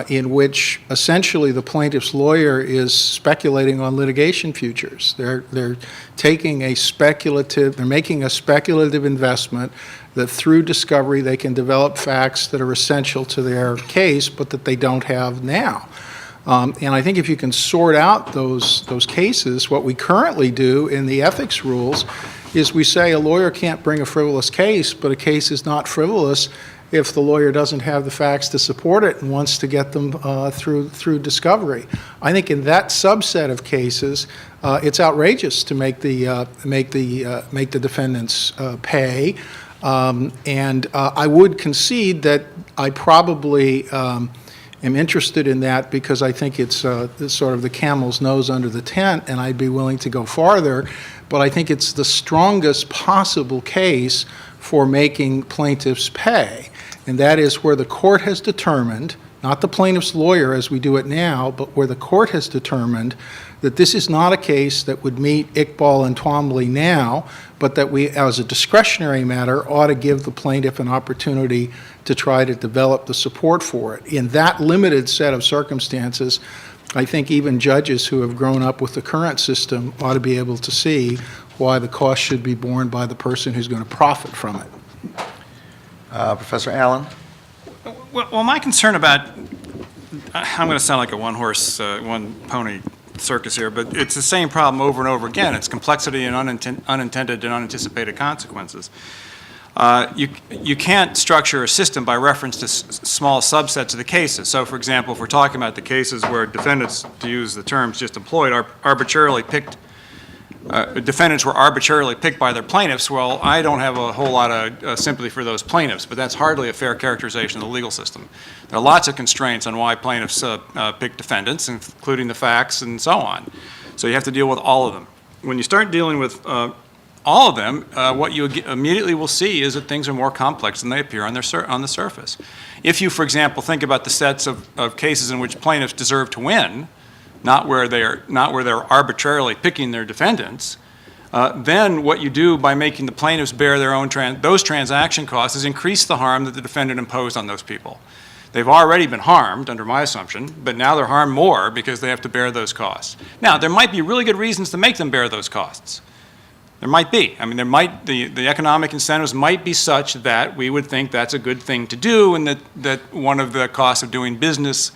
in which essentially the plaintiff's lawyer is speculating on litigation futures. They're taking they're making a speculative investment that through discovery they can develop facts that are essential to their case but that they don't have now. And I think if you can sort out those cases, what we currently do in the ethics rules is we say a lawyer can't bring a frivolous case, but a case is not frivolous if the lawyer doesn't have the facts to support it and wants to get them through discovery. I think in that subset of cases, it's outrageous to make the defendants pay. And I would concede that I probably am interested in that because I think it's sort of the camel's nose under the tent, and I'd be willing to go farther. But I think it's the strongest possible case for making plaintiffs pay. And that is where the court has determined, not the plaintiff's lawyer as we do it now, but where the court has determined that this is not a case that would meet Iqbal and Twombley now, but that we, as a discretionary matter, ought to give the plaintiff an opportunity to try to develop the support for it. In that limited set of circumstances, I think even judges who have grown up with the current system ought to be able to see why the cost should be borne by the person who's going to profit from it. Professor Allen? Well, my concern about, I'm going to sound like a one-horse, one-pony circus here, but it's the same problem over and over again. It's complexity and unintended and unanticipated consequences. You can't structure a system by reference to small subsets of the cases. So, for example, if we're talking about the cases where defendants, to use the terms just employed, are arbitrarily picked, defendants were arbitrarily picked by their plaintiffs, well, I don't have a whole lot of sympathy for those plaintiffs, but that's hardly a fair characterization of the legal system. There are lots of constraints on why plaintiffs pick defendants, including the facts and so on. So you have to deal with all of them. When you start dealing with all of them, what you immediately will see is that things are more complex than they appear on the surface. If you, for example, think about the sets of cases in which plaintiffs deserve to win, not where they're arbitrarily picking their defendants, then what you do by making the plaintiffs bear their own those transaction costs is increase the harm that the defendant imposed on those people. They've already been harmed, under my assumption, but now they're harmed more because they have to bear those costs. Now, there might be really good reasons to make them bear those costs. There might be. I mean, the economic incentives might be such that we would think that's a good thing to do, and that one of the costs of doing business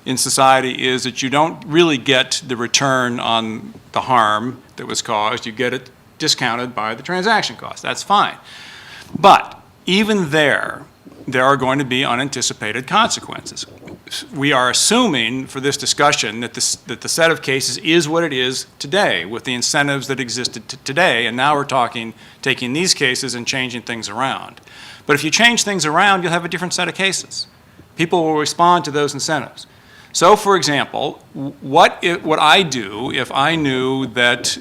in society is that you don't really get the return on the harm that was caused. You get it discounted by the transaction cost. That's fine. But even there are going to be unanticipated consequences. We are assuming for this discussion that the set of cases is what it is today, with the incentives that existed today, and now we're taking these cases and changing things around. But if you change things around, you'll have a different set of cases. People will respond to those incentives. So, for example, what would I do if I knew that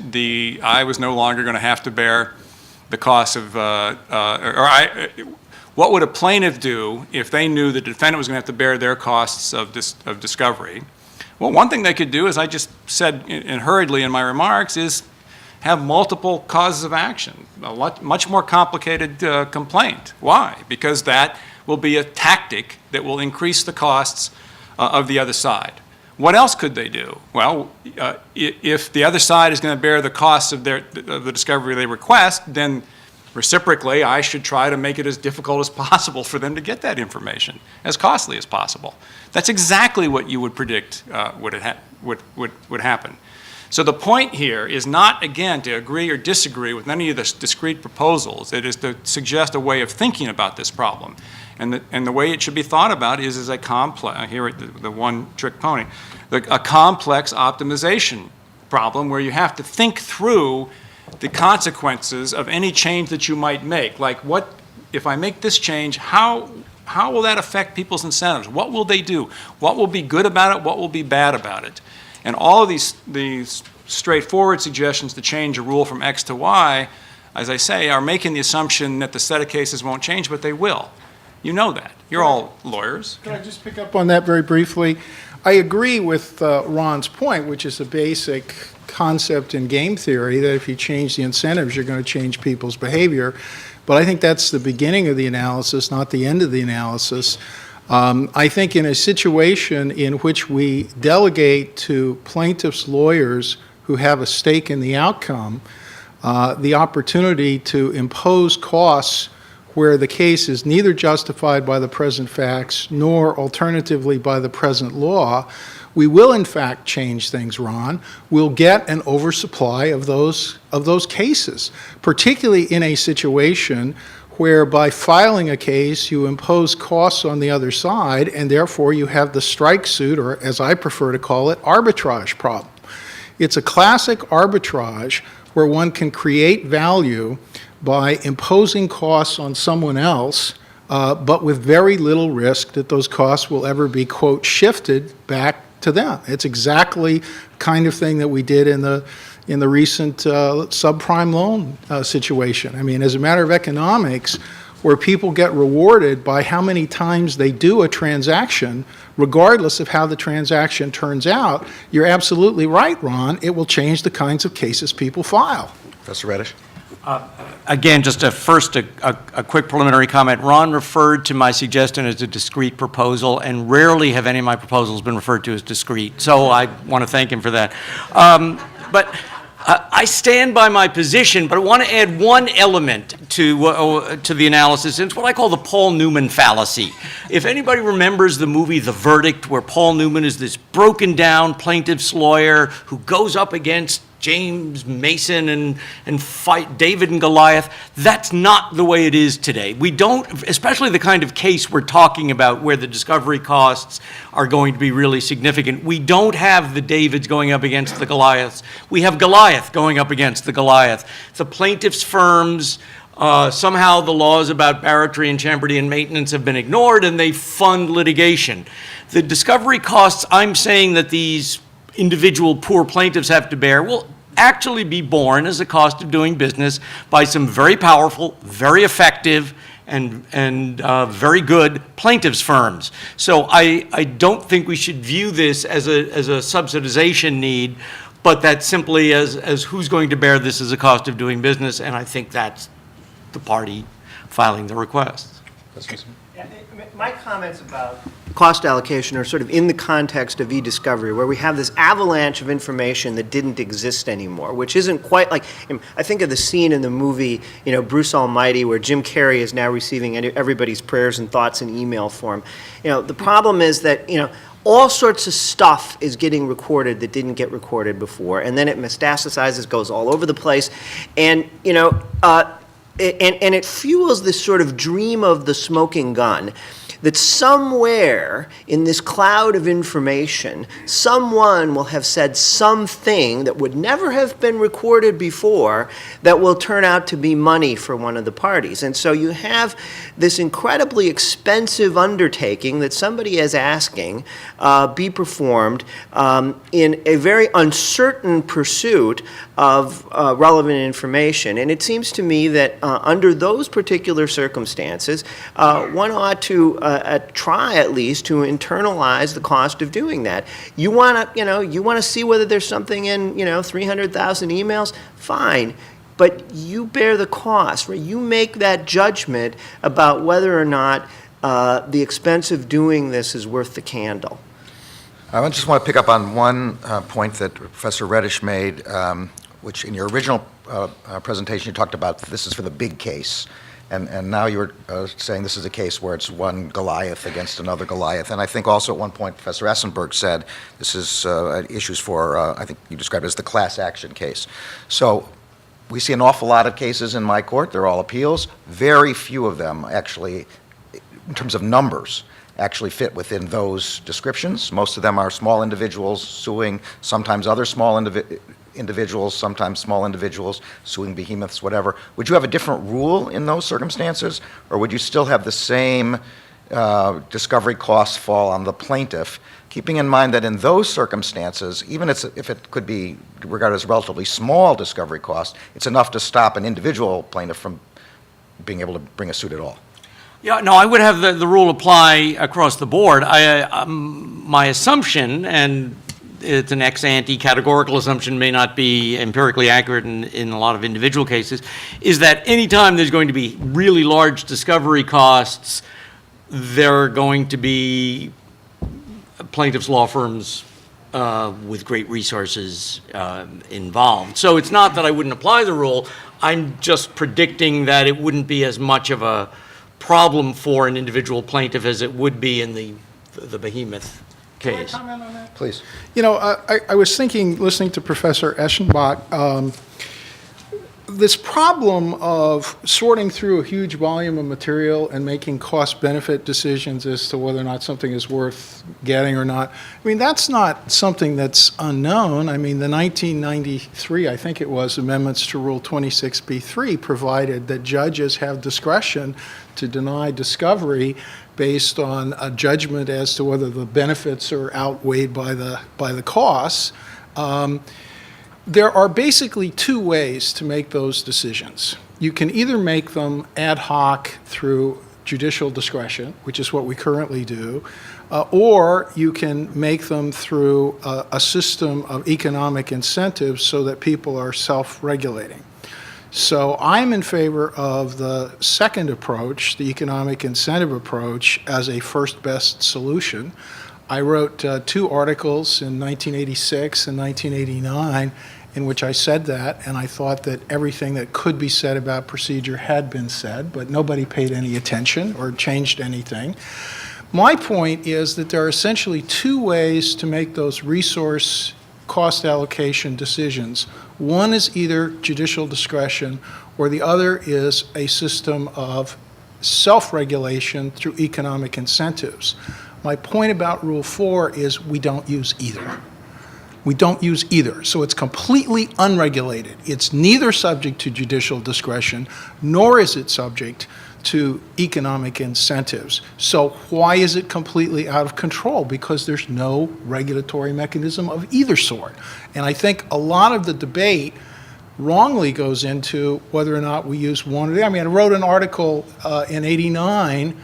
I was no longer going to have to bear the cost of, what would a plaintiff do if they knew the defendant was going to have to bear their costs of discovery? Well, one thing they could do, as I just said hurriedly in my remarks, is have multiple causes of action, a much more complicated complaint. Why? Because that will be a tactic that will increase the costs of the other side. What else could they do? Well, if the other side is going to bear the costs of the discovery they request, then reciprocally, I should try to make it as difficult as possible for them to get that information, as costly as possible. That's exactly what you would predict would happen. So the point here is not, again, to agree or disagree with any of the discrete proposals. It is to suggest a way of thinking about this problem. And the way it should be thought about is as a complex, here the one-trick pony, a complex optimization problem where you have to think through the consequences of any change that you might make. Like, what if I make this change, how will that affect people's incentives? What will they do? What will be good about it? What will be bad about it? And all of these straightforward suggestions to change a rule from X to Y, as I say, are making the assumption that the set of cases won't change, but they will. You know that. You're all lawyers. Can I just pick up on that very briefly? I agree with Ron's point, which is a basic concept in game theory, that if you change the incentives, you're going to change people's behavior. But I think that's the beginning of the analysis, not the end of the analysis. I think in a situation in which we delegate to plaintiffs' lawyers who have a stake in the outcome the opportunity to impose costs where the case is neither justified by the present facts nor alternatively by the present law, we will in fact change things, Ron. We'll get an oversupply of those cases, particularly in a situation where by filing a case, you impose costs on the other side, and therefore you have the strike suit, or as I prefer to call it, arbitrage problem. It's a classic arbitrage where one can create value by imposing costs on someone else, but with very little risk that those costs will ever be, quote, shifted back to them. It's exactly the kind of thing that we did in the recent subprime loan situation. I mean, as a matter of economics, where people get rewarded by how many times they do a transaction, regardless of how the transaction turns out, you're absolutely right, Ron. It will change the kinds of cases people file. Professor Reddish? Again, just a quick preliminary comment. Ron referred to my suggestion as a discrete proposal, and rarely have any of my proposals been referred to as discrete. So I want to thank him for that. But I stand by my position, but I want to add one element to the analysis. It's what I call the Paul Newman fallacy. If anybody remembers the movie The Verdict, where Paul Newman is this broken down plaintiff's lawyer who goes up against James Mason and fight David and Goliath, that's not the way it is today. We don't, especially the kind of case we're talking about where the discovery costs are going to be really significant. We don't have the Davids going up against the Goliaths. We have Goliath going up against the Goliath. The plaintiffs' firms, somehow the laws about barratry and champerty and maintenance have been ignored, and they fund litigation. The discovery costs I'm saying that these individual poor plaintiffs have to bear will actually be borne as a cost of doing business by some very powerful, very effective, and very good plaintiffs' firms. So I don't think we should view this as a subsidization need, but that simply as who's going to bear this as a cost of doing business, and I think that's the party filing the request. My comments about cost allocation are sort of in the context of EDiscovery, where we have this avalanche of information that didn't exist anymore, which isn't quite like, I think of the scene in the movie, Bruce Almighty, where Jim Carrey is now receiving everybody's prayers and thoughts in email form. The problem is that, all sorts of stuff is getting recorded that didn't get recorded before, and then it metastasizes, goes all over the place, and, and it fuels this sort of dream of the smoking gun, that somewhere in this cloud of information, someone will have said something that would never have been recorded before that will turn out to be money for one of the parties. And so you have this incredibly expensive undertaking that somebody is asking be performed in a very uncertain pursuit of relevant information. And it seems to me that under those particular circumstances, one ought to try at least to internalize the cost of doing that. You want to see whether there's something in 300,000 emails, fine, but you bear the cost. Right? You make that judgment about whether or not the expense of doing this is worth the candle. I just want to pick up on one point that Professor Reddish made, which in your original presentation you talked about this is for the big case. And now you're saying this is a case where it's one Goliath against another Goliath. And I think also at one point Professor Essenberg said this is issues for, I think you described it as the class action case. So we see an awful lot of cases in my court. They're all appeals. Very few of them actually, in terms of numbers, actually fit within those descriptions. Most of them are small individuals suing sometimes other small individuals, sometimes small individuals suing behemoths, whatever. Would you have a different rule in those circumstances, or would you still have the same discovery costs fall on the plaintiff, keeping in mind that in those circumstances, even if it could be regarded as relatively small discovery costs, it's enough to stop an individual plaintiff from being able to bring a suit at all? Yeah, no, I would have the rule apply across the board. My assumption, and it's an ex-ante categorical assumption, may not be empirically accurate in a lot of individual cases, is that anytime there's going to be really large discovery costs, there are going to be plaintiffs' law firms with great resources involved. So it's not that I wouldn't apply the rule. I'm just predicting that it wouldn't be as much of a problem for an individual plaintiff as it would be in the behemoth case. Can I comment on that? Please. I was thinking, listening to Professor Eschenbach, this problem of sorting through a huge volume of material and making cost-benefit decisions as to whether or not something is worth getting or not, I mean, that's not something that's unknown. I mean, the 1993, I think it was, amendments to Rule 26b-3 provided that judges have discretion to deny discovery based on a judgment as to whether the benefits are outweighed by the costs. There are basically two ways to make those decisions. You can either make them ad hoc through judicial discretion, which is what we currently do, or you can make them through a system of economic incentives so that people are self-regulating. So I'm in favor of the second approach, the economic incentive approach, as a first best solution. I wrote 2 articles in 1986 and 1989 in which I said that, and I thought that everything that could be said about procedure had been said, but nobody paid any attention or changed anything. My point is that there are essentially 2 ways to make those resource cost allocation decisions. One is either judicial discretion, or the other is a system of self-regulation through economic incentives. My point about Rule 4 is we don't use either. We don't use either, so it's completely unregulated. It's neither subject to judicial discretion, nor is it subject to economic incentives. So why is it completely out of control? Because there's no regulatory mechanism of either sort. And I think a lot of the debate wrongly goes into whether or not we use one or the other. I mean, I wrote an article in '89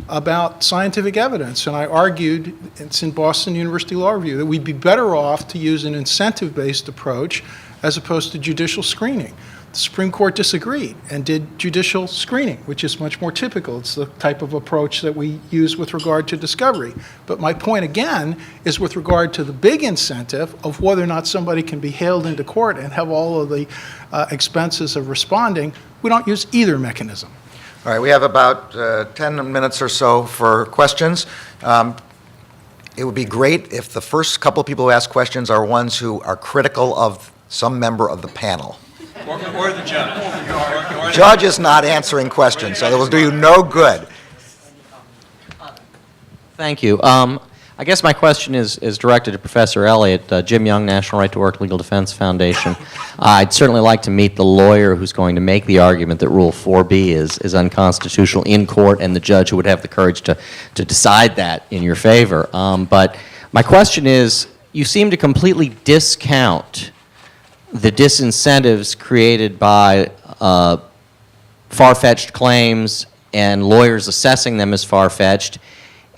about scientific evidence, and I argued, it's in Boston University Law Review, that we'd be better off to use an incentive-based approach as opposed to judicial screening. The Supreme Court disagreed and did judicial screening, which is much more typical. It's the type of approach that we use with regard to discovery. But my point, again, is with regard to the big incentive of whether or not somebody can be hailed into court and have all of the expenses of responding, we don't use either mechanism. All right, we have about 10 minutes or so for questions. It would be great if the first couple of people who ask questions are ones who are critical of some member of the panel. Or the judge. Judge is not answering questions, so it will do you no good. Thank you. I guess my question is directed to Professor Elliott, Jim Young, National Right to Work Legal Defense Foundation. I'd certainly like to meet the lawyer who's going to make the argument that Rule 4B is unconstitutional in court, and the judge who would have the courage to decide that in your favor. But my question is, you seem to completely discount the disincentives created by far-fetched claims and lawyers assessing them as far-fetched,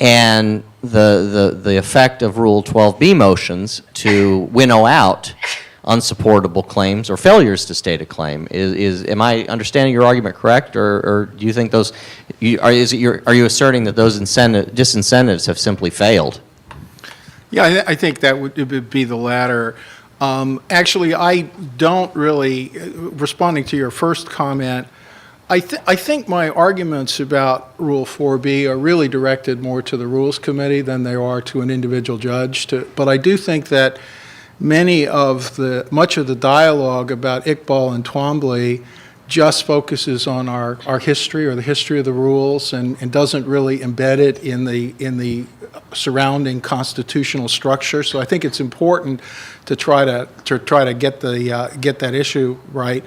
and the effect of Rule 12b motions to winnow out unsupportable claims or failures to state a claim. Am I understanding your argument correct, or do you think those? Are you asserting that those disincentives have simply failed? Yeah, I think that would be the latter. Actually, I don't really, responding to your first comment, I think my arguments about Rule 4B are really directed more to the Rules Committee than they are to an individual judge. But I do think that much of the dialogue about Iqbal and Twombley just focuses on our history or the history of the rules and doesn't really embed it in the surrounding constitutional structure. So I think it's important to try to get that issue right.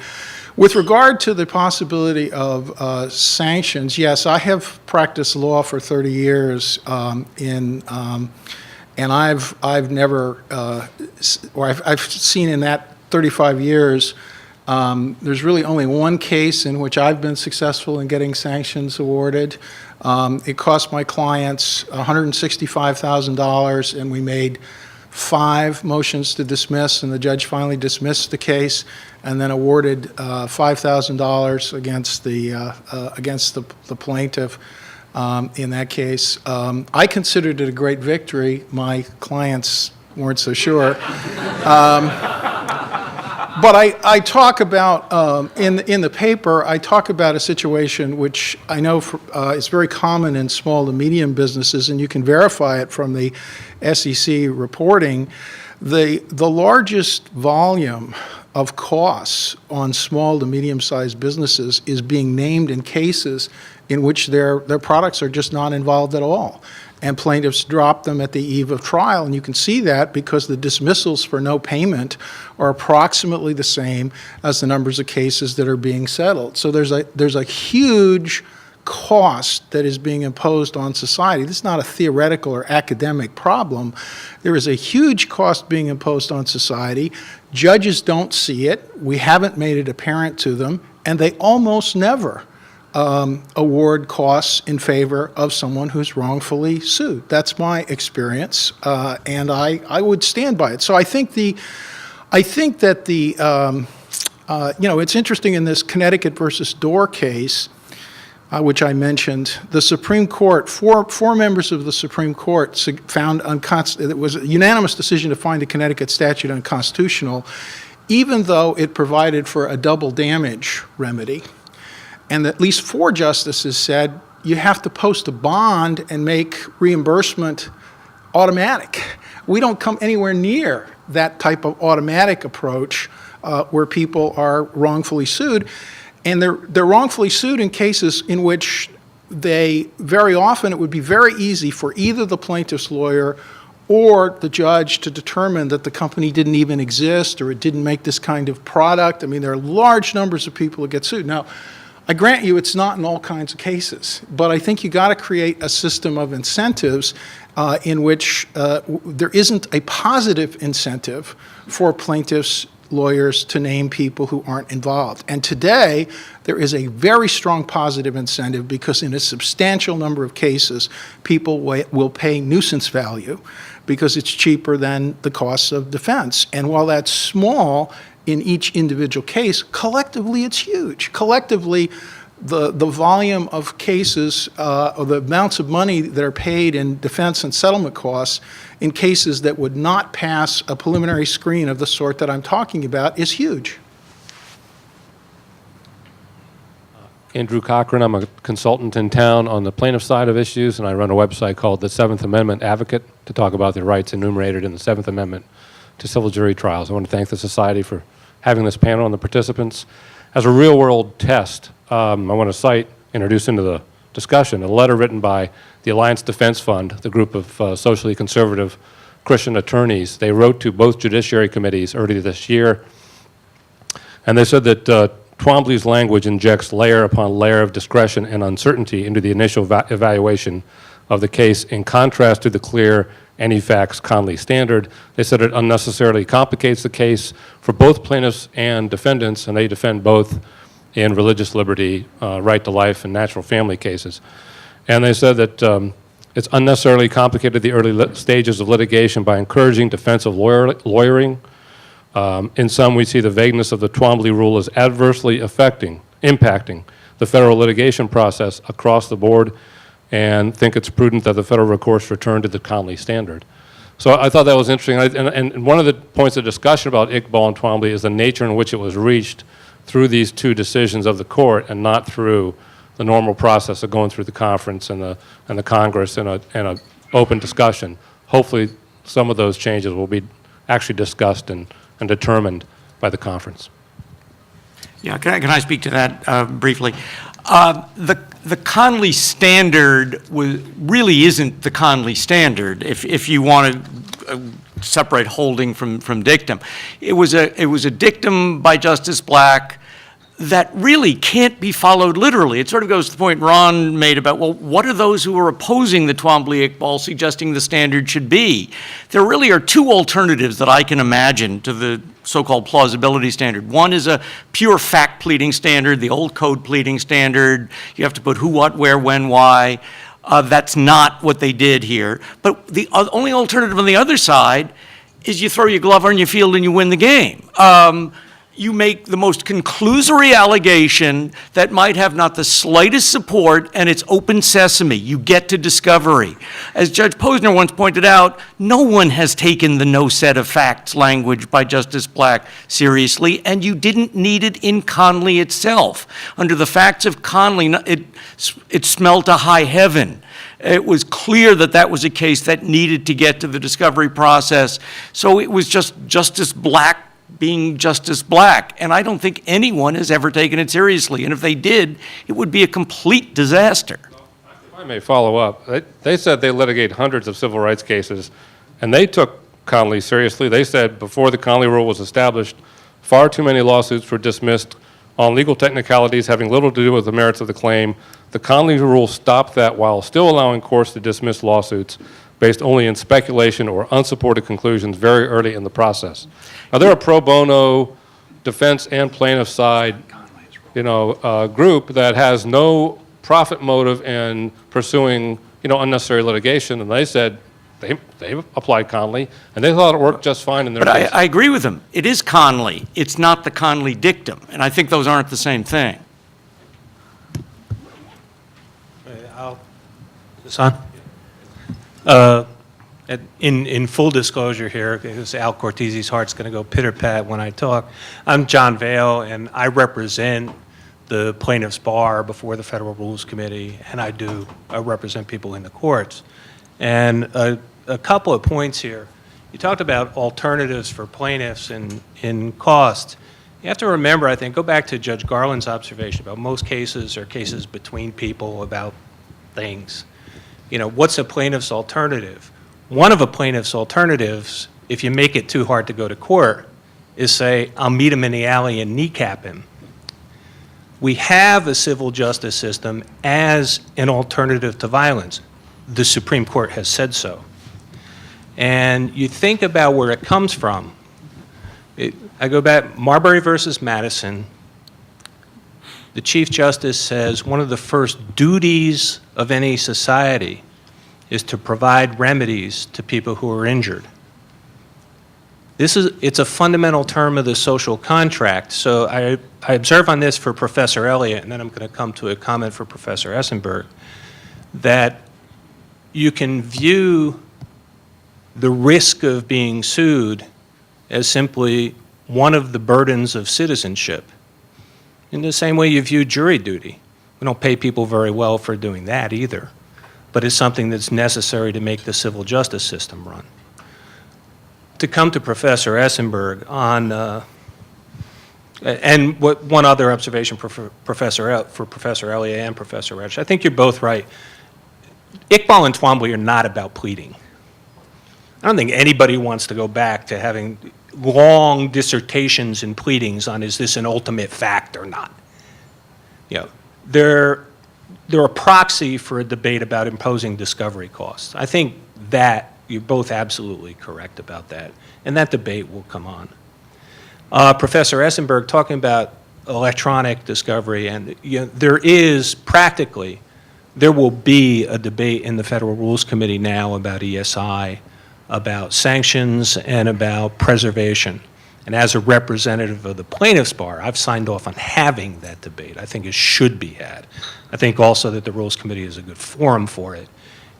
With regard to the possibility of sanctions, yes, I have practiced law for 30 years and I've never, or I've seen in that 35 years, there's really only one case in which I've been successful in getting sanctions awarded. It cost my clients $165,000, and we made 5 motions to dismiss, and the judge finally dismissed the case and then awarded $5,000 against the plaintiff in that case. I considered it a great victory. My clients weren't so sure. But I talk about, in the paper, I talk about a situation which I know is very common in small to medium businesses, and you can verify it from the SEC reporting. The largest volume of costs on small to medium-sized businesses is being named in cases in which their products are just not involved at all. And plaintiffs drop them at the eve of trial. And you can see that because the dismissals for no payment are approximately the same as the numbers of cases that are being settled. So there's a huge cost that is being imposed on society. This is not a theoretical or academic problem. There is a huge cost being imposed on society. Judges don't see it. We haven't made it apparent to them. And they almost never award costs in favor of someone who's wrongfully sued. That's my experience, and I would stand by it. So I think that it's interesting in this Connecticut versus Dorr case, which I mentioned, the Supreme Court, four members of the Supreme Court found it was a unanimous decision to find the Connecticut statute unconstitutional, even though it provided for a double damage remedy. And at least 4 justices said you have to post a bond and make reimbursement automatic. We don't come anywhere near that type of automatic approach where people are wrongfully sued. And they're wrongfully sued in cases in which very often it would be very easy for either the plaintiff's lawyer or the judge to determine that the company didn't even exist or it didn't make this kind of product. I mean, there are large numbers of people who get sued. Now, I grant you it's not in all kinds of cases, but I think you got to create a system of incentives in which there isn't a positive incentive for plaintiffs' lawyers to name people who aren't involved. And today, there is a very strong positive incentive because in a substantial number of cases, people will pay nuisance value because it's cheaper than the costs of defense. And while that's small, in each individual case, collectively it's huge. Collectively, the volume of cases or the amounts of money that are paid in defense and settlement costs in cases that would not pass a preliminary screen of the sort that I'm talking about is huge. Andrew Cochran, I'm a consultant in town on the plaintiff side of issues, and I run a website called the Seventh Amendment Advocate to talk about the rights enumerated in the Seventh Amendment to civil jury trials. I want to thank the Society for having this panel and the participants. As a real-world test, I want to introduce into the discussion, a letter written by the Alliance Defense Fund, the group of socially conservative Christian attorneys. They wrote to both judiciary committees earlier this year, and they said that Twombley's language injects layer upon layer of discretion and uncertainty into the initial evaluation of the case in contrast to the clear any facts Conley standard. They said it unnecessarily complicates the case for both plaintiffs and defendants, and they defend both in religious liberty, right to life, and natural family cases. And they said that it's unnecessarily complicated the early stages of litigation by encouraging defensive lawyering. In some, we see the vagueness of the Twombley rule as adversely impacting the federal litigation process across the board, and think it's prudent that the federal recourse return to the Conley standard. So I thought that was interesting. And one of the points of discussion about Iqbal and Twombley is the nature in which it was reached through these 2 decisions of the court and not through the normal process of going through the conference and the Congress and an open discussion. Hopefully some of those changes will be actually discussed and determined by the conference. Yeah, can I speak to that briefly? The Conley standard really isn't the Conley standard. If you want to separate holding from dictum, it was a dictum by Justice Black that really can't be followed literally. It sort of goes to the point Ron made about, well, what are those who are opposing the Twombley-Iqbal suggesting the standard should be? There really are 2 alternatives that I can imagine to the so-called plausibility standard. One is a pure fact pleading standard, the old code pleading standard. You have to put who, what, where, when, why. That's not what they did here. But the only alternative on the other side is you throw your glove on your field and you win the game. You make the most conclusory allegation that might have not the slightest support, and it's open sesame. You get to discovery. As Judge Posner once pointed out, no one has taken the no set of facts language by Justice Black seriously, and you didn't need it in Conley itself. Under the facts of Conley, it smelled to high heaven. It was clear that that was a case that needed to get to the discovery process. So it was just Justice Black being Justice Black, and I don't think anyone has ever taken it seriously, and if they did, it would be a complete disaster. If I may follow up, they said they litigate hundreds of civil rights cases, and they took Connolly seriously. They said before the Connolly rule was established, far too many lawsuits were dismissed on legal technicalities having little to do with the merits of the claim. The Connolly rule stopped that while still allowing courts to dismiss lawsuits based only in speculation or unsupported conclusions very early in the process. Now, they're a pro bono defense and plaintiff side, group that has no profit motive in pursuing, unnecessary litigation, and they said they applied Connolly, and they thought it worked just fine in their case. But I agree with them. It is Connolly. It's not the Connolly dictum, and I think those aren't the same thing. This on? In full disclosure here, because Al Cortese's heart's going to go pitter-pat when I talk, I'm John Vail, and I represent the plaintiff's bar before the Federal Rules Committee, and I represent people in the courts. And a couple of points here. You talked about alternatives for plaintiffs in cost. You have to remember, I think, go back to Judge Garland's observation about most cases are cases between people about things. What's a plaintiff's alternative? One of a plaintiff's alternatives, if you make it too hard to go to court, is say, I'll meet him in the alley and kneecap him. We have a civil justice system as an alternative to violence. The Supreme Court has said so. And you think about where it comes from. I go back, Marbury versus Madison. The Chief Justice says one of the first duties of any society is to provide remedies to people who are injured. It's a fundamental term of the social contract. So I observe on this for Professor Elliott, and then I'm going to come to a comment for Professor Essenberg, that you can view the risk of being sued as simply one of the burdens of citizenship. In the same way you view jury duty. We don't pay people very well for doing that either, but it's something that's necessary to make the civil justice system run. To come to Professor Essenberg on, and one other observation for Professor Elliott and Professor Reddish, I think you're both right. Iqbal and Twombley are not about pleading. I don't think anybody wants to go back to having long dissertations and pleadings on is this an ultimate fact or not. They're a proxy for a debate about imposing discovery costs. I think that you're both absolutely correct about that, and that debate will come on. Professor Essenberg talking about electronic discovery, and there will be a debate in the Federal Rules Committee now about ESI, about sanctions, and about preservation. And as a representative of the plaintiff's bar, I've signed off on having that debate. I think it should be had. I think also that the Rules Committee is a good forum for it.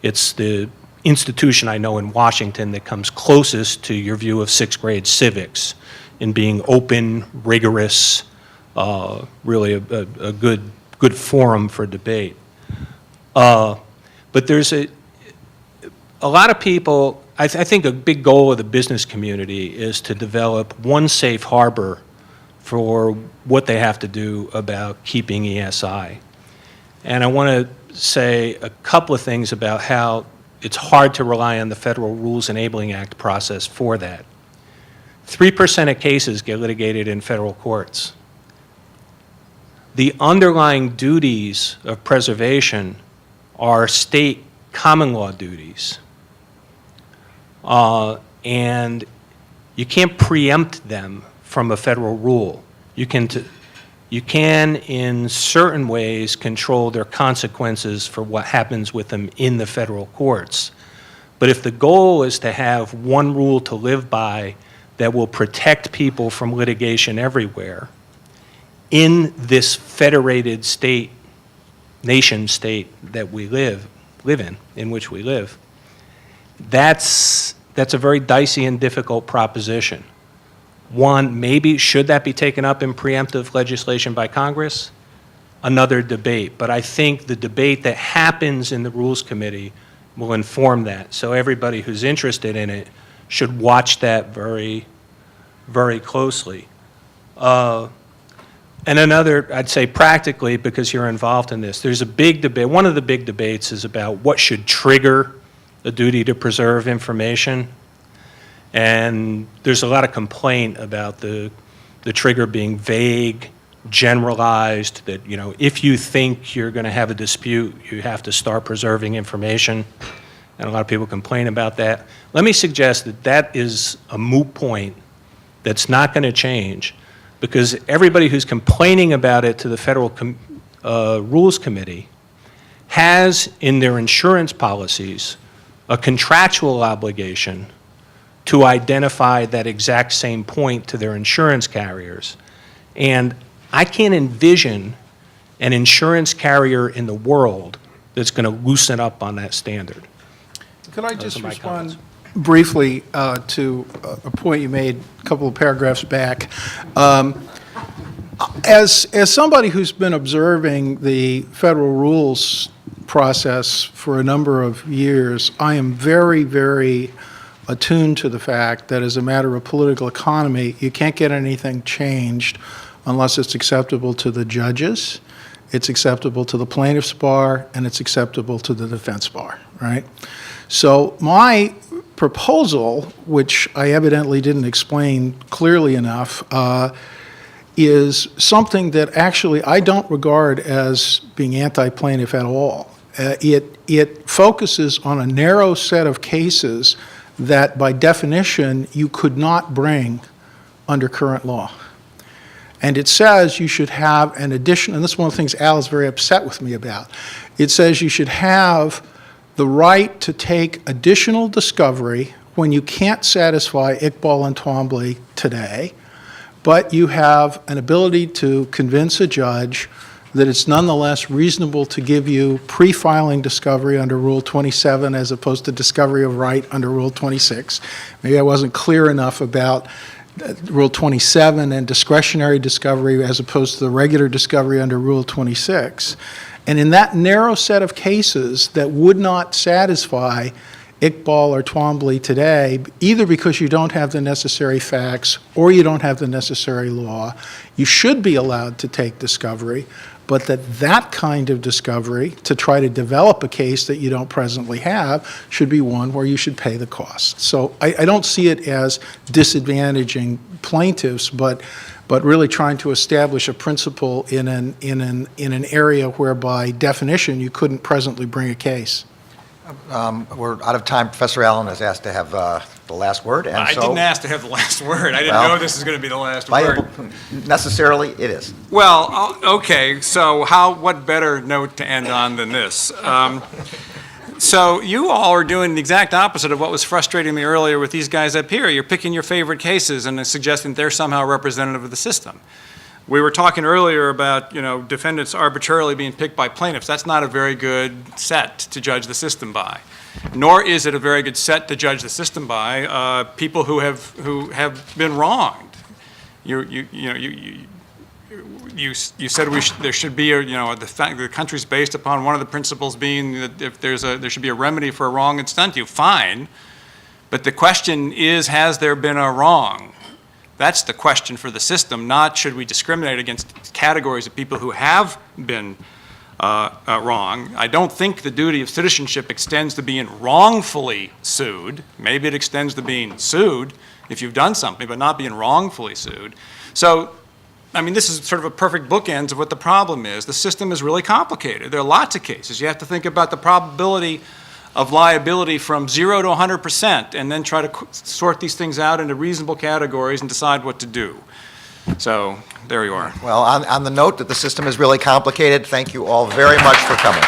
It's the institution I know in Washington that comes closest to your view of sixth grade civics in being open, rigorous, really a good forum for debate. But there's a lot of people, I think a big goal of the business community is to develop one safe harbor for what they have to do about keeping ESI. And I want to say a couple of things about how it's hard to rely on the Federal Rules Enabling Act process for that. 3% of cases get litigated in federal courts. The underlying duties of preservation are state common law duties. And you can't preempt them from a federal rule. You can, in certain ways, control their consequences for what happens with them in the federal courts. But if the goal is to have one rule to live by that will protect people from litigation everywhere, in this federated state, nation state that we live in which we live, that's a very dicey and difficult proposition. One, maybe should that be taken up in preemptive legislation by Congress? Another debate. But I think the debate that happens in the Rules Committee will inform that. So everybody who's interested in it should watch that very very closely. And another, I'd say practically, because you're involved in this, there's a big debate. One of the big debates is about what should trigger the duty to preserve information. And there's a lot of complaint about the trigger being vague, generalized, that, you know, if you think you're going to have a dispute, you have to start preserving information. And a lot of people complain about that. Let me suggest that that is a moot point that's not going to change, because everybody who's complaining about it to the Federal Rules Committee has in their insurance policies a contractual obligation to identify that exact same point to their insurance carriers. And I can't envision an insurance carrier in the world that's going to loosen up on that standard. Could I just are my respond comments. briefly to a point you made a couple of paragraphs back? As somebody who's been observing the federal rules process for a number of years, I am very, very attuned to the fact that as a matter of political economy, you can't get anything changed unless it's acceptable to the judges, it's acceptable to the plaintiff's bar, and it's acceptable to the defense bar, right? So my proposal, which I evidently didn't explain clearly enough, is something that actually I don't regard as being anti-plaintiff at all. It focuses on a narrow set of cases that by definition you could not bring under current law. And it says you should have an additional, and this is one of the things Al is very upset with me about, it says you should have the right to take additional discovery when you can't satisfy Iqbal and Twombley today, but you have an ability to convince a judge that it's nonetheless reasonable to give you pre-filing discovery under Rule 27 as opposed to discovery of right under Rule 26. Maybe I wasn't clear enough about Rule 27 and discretionary discovery as opposed to the regular discovery under Rule 26. And in that narrow set of cases that would not satisfy Iqbal or Twombley today, either because you don't have the necessary facts or you don't have the necessary law, you should be allowed to take discovery, but that kind of discovery to try to develop a case that you don't presently have should be one where you should pay the cost. So I don't see it as disadvantaging plaintiffs, but really trying to establish a principle in an area where by definition you couldn't presently bring a case. We're out of time. Professor Allen has asked to have the last word, and I so didn't ask to have the last word. I didn't Well, know this was going to be the last word. necessarily it is. Well, okay, so what better note to end on than this? So you all are doing the exact opposite of what was frustrating me earlier with these guys up here. You're picking your favorite cases and suggesting they're somehow representative of the system. We were talking earlier about, defendants arbitrarily being picked by plaintiffs. That's not a very good set to judge the system by. Nor is it a very good set to judge the system by people who have been wronged. You said there should be the country's based upon one of the principles being that if there should be a remedy for a wrong that's done to you. Fine, but the question is, has there been a wrong? That's the question for the system, not should we discriminate against categories of people who have been wrong. I don't think the duty of citizenship extends to being wrongfully sued. Maybe it extends to being sued if you've done something, but not being wrongfully sued. So, this is sort of a perfect bookends of what the problem is. The system is really complicated. There are lots of cases. You have to think about the probability of liability from 0 to 100%, and then try to sort these things out into reasonable categories and decide what to do. So there you are. Well, on the note that the system is really complicated, thank you all very much for coming.